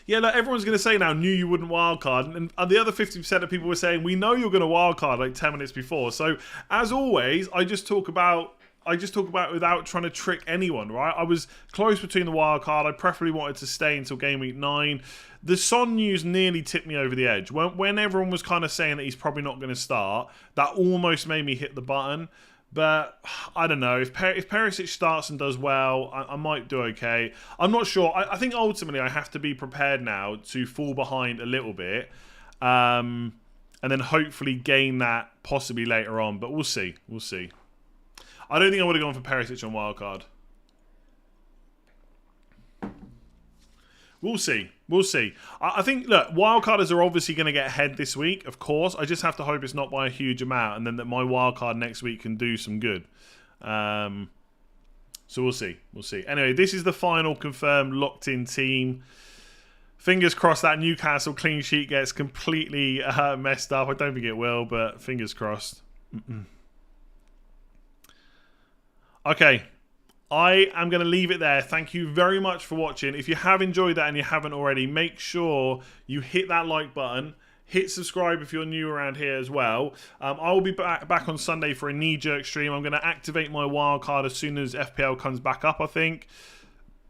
Yeah, look, everyone's going to say now, knew you wouldn't wildcard. And the other 50% of people were saying, we know you're going to wildcard like 10 minutes before. So, as always, I just talk about without trying to trick anyone, right? I was close between the wildcard. I preferably wanted to stay until game week 9. The Son news nearly tipped me over the edge. When everyone was kind of saying that he's probably not going to start, that almost made me hit the button. But I don't know. If Perisic starts and does well, I might do okay. I'm not sure. I think ultimately I have to be prepared now to fall behind a little bit. And then hopefully gain that possibly later on. But we'll see. We'll see. I don't think I would have gone for Perisic on wildcard. We'll see. We'll see. I think, look, wildcarders are obviously going to get ahead this week, of course. I just have to hope it's not by a huge amount and then that my wildcard next week can do some good. So we'll see. We'll see. Anyway, this is the final confirmed locked-in team. Fingers crossed that Newcastle clean sheet gets completely messed up. I don't think it will, but fingers crossed. Okay. I am going to leave it there. Thank you very much for watching. If you have enjoyed that and you haven't already, make sure you hit that like button. Hit subscribe if you're new around here as well. I will be back on Sunday for a knee-jerk stream. I'm going to activate my wildcard as soon as FPL comes back up, I think.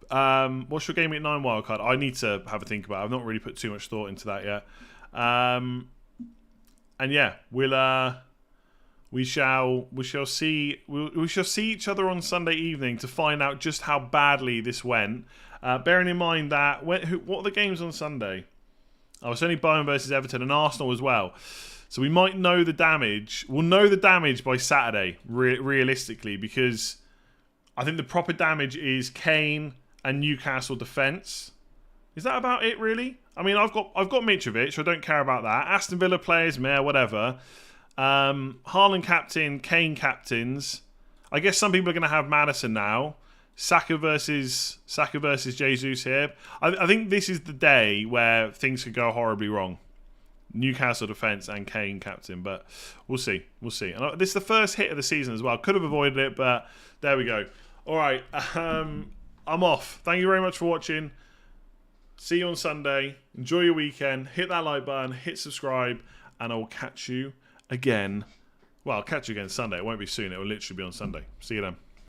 What's your game week 9 wildcard? I need to have a think about it. I've not really put too much thought into that yet. And yeah, we shall see each other on Sunday evening to find out just how badly this went. Bearing in mind that what are the games on Sunday? Oh, it's only Bayern versus Everton and Arsenal as well. So we might know the damage. We'll know the damage by Saturday, realistically, because I think the proper damage is Kane and Newcastle defence. Is that about it, really? I mean, I've got Mitrovic. So I don't care about that. Aston Villa players, meh, whatever. Haaland captain, Kane captains. I guess some people are going to have Maddison now. Saka versus Jesus here. I think this is the day where things could go horribly wrong. Newcastle defence and Kane captain, but we'll see. We'll see. And this is the first hit of the season as well. Could have avoided it, but there we go. All right, I'm off. Thank you very much for watching. See you on Sunday. Enjoy your weekend. Hit that like button. Hit subscribe. and I will catch you again. Well, I'll catch you again Sunday. It won't be soon. It will literally be on Sunday. See you then.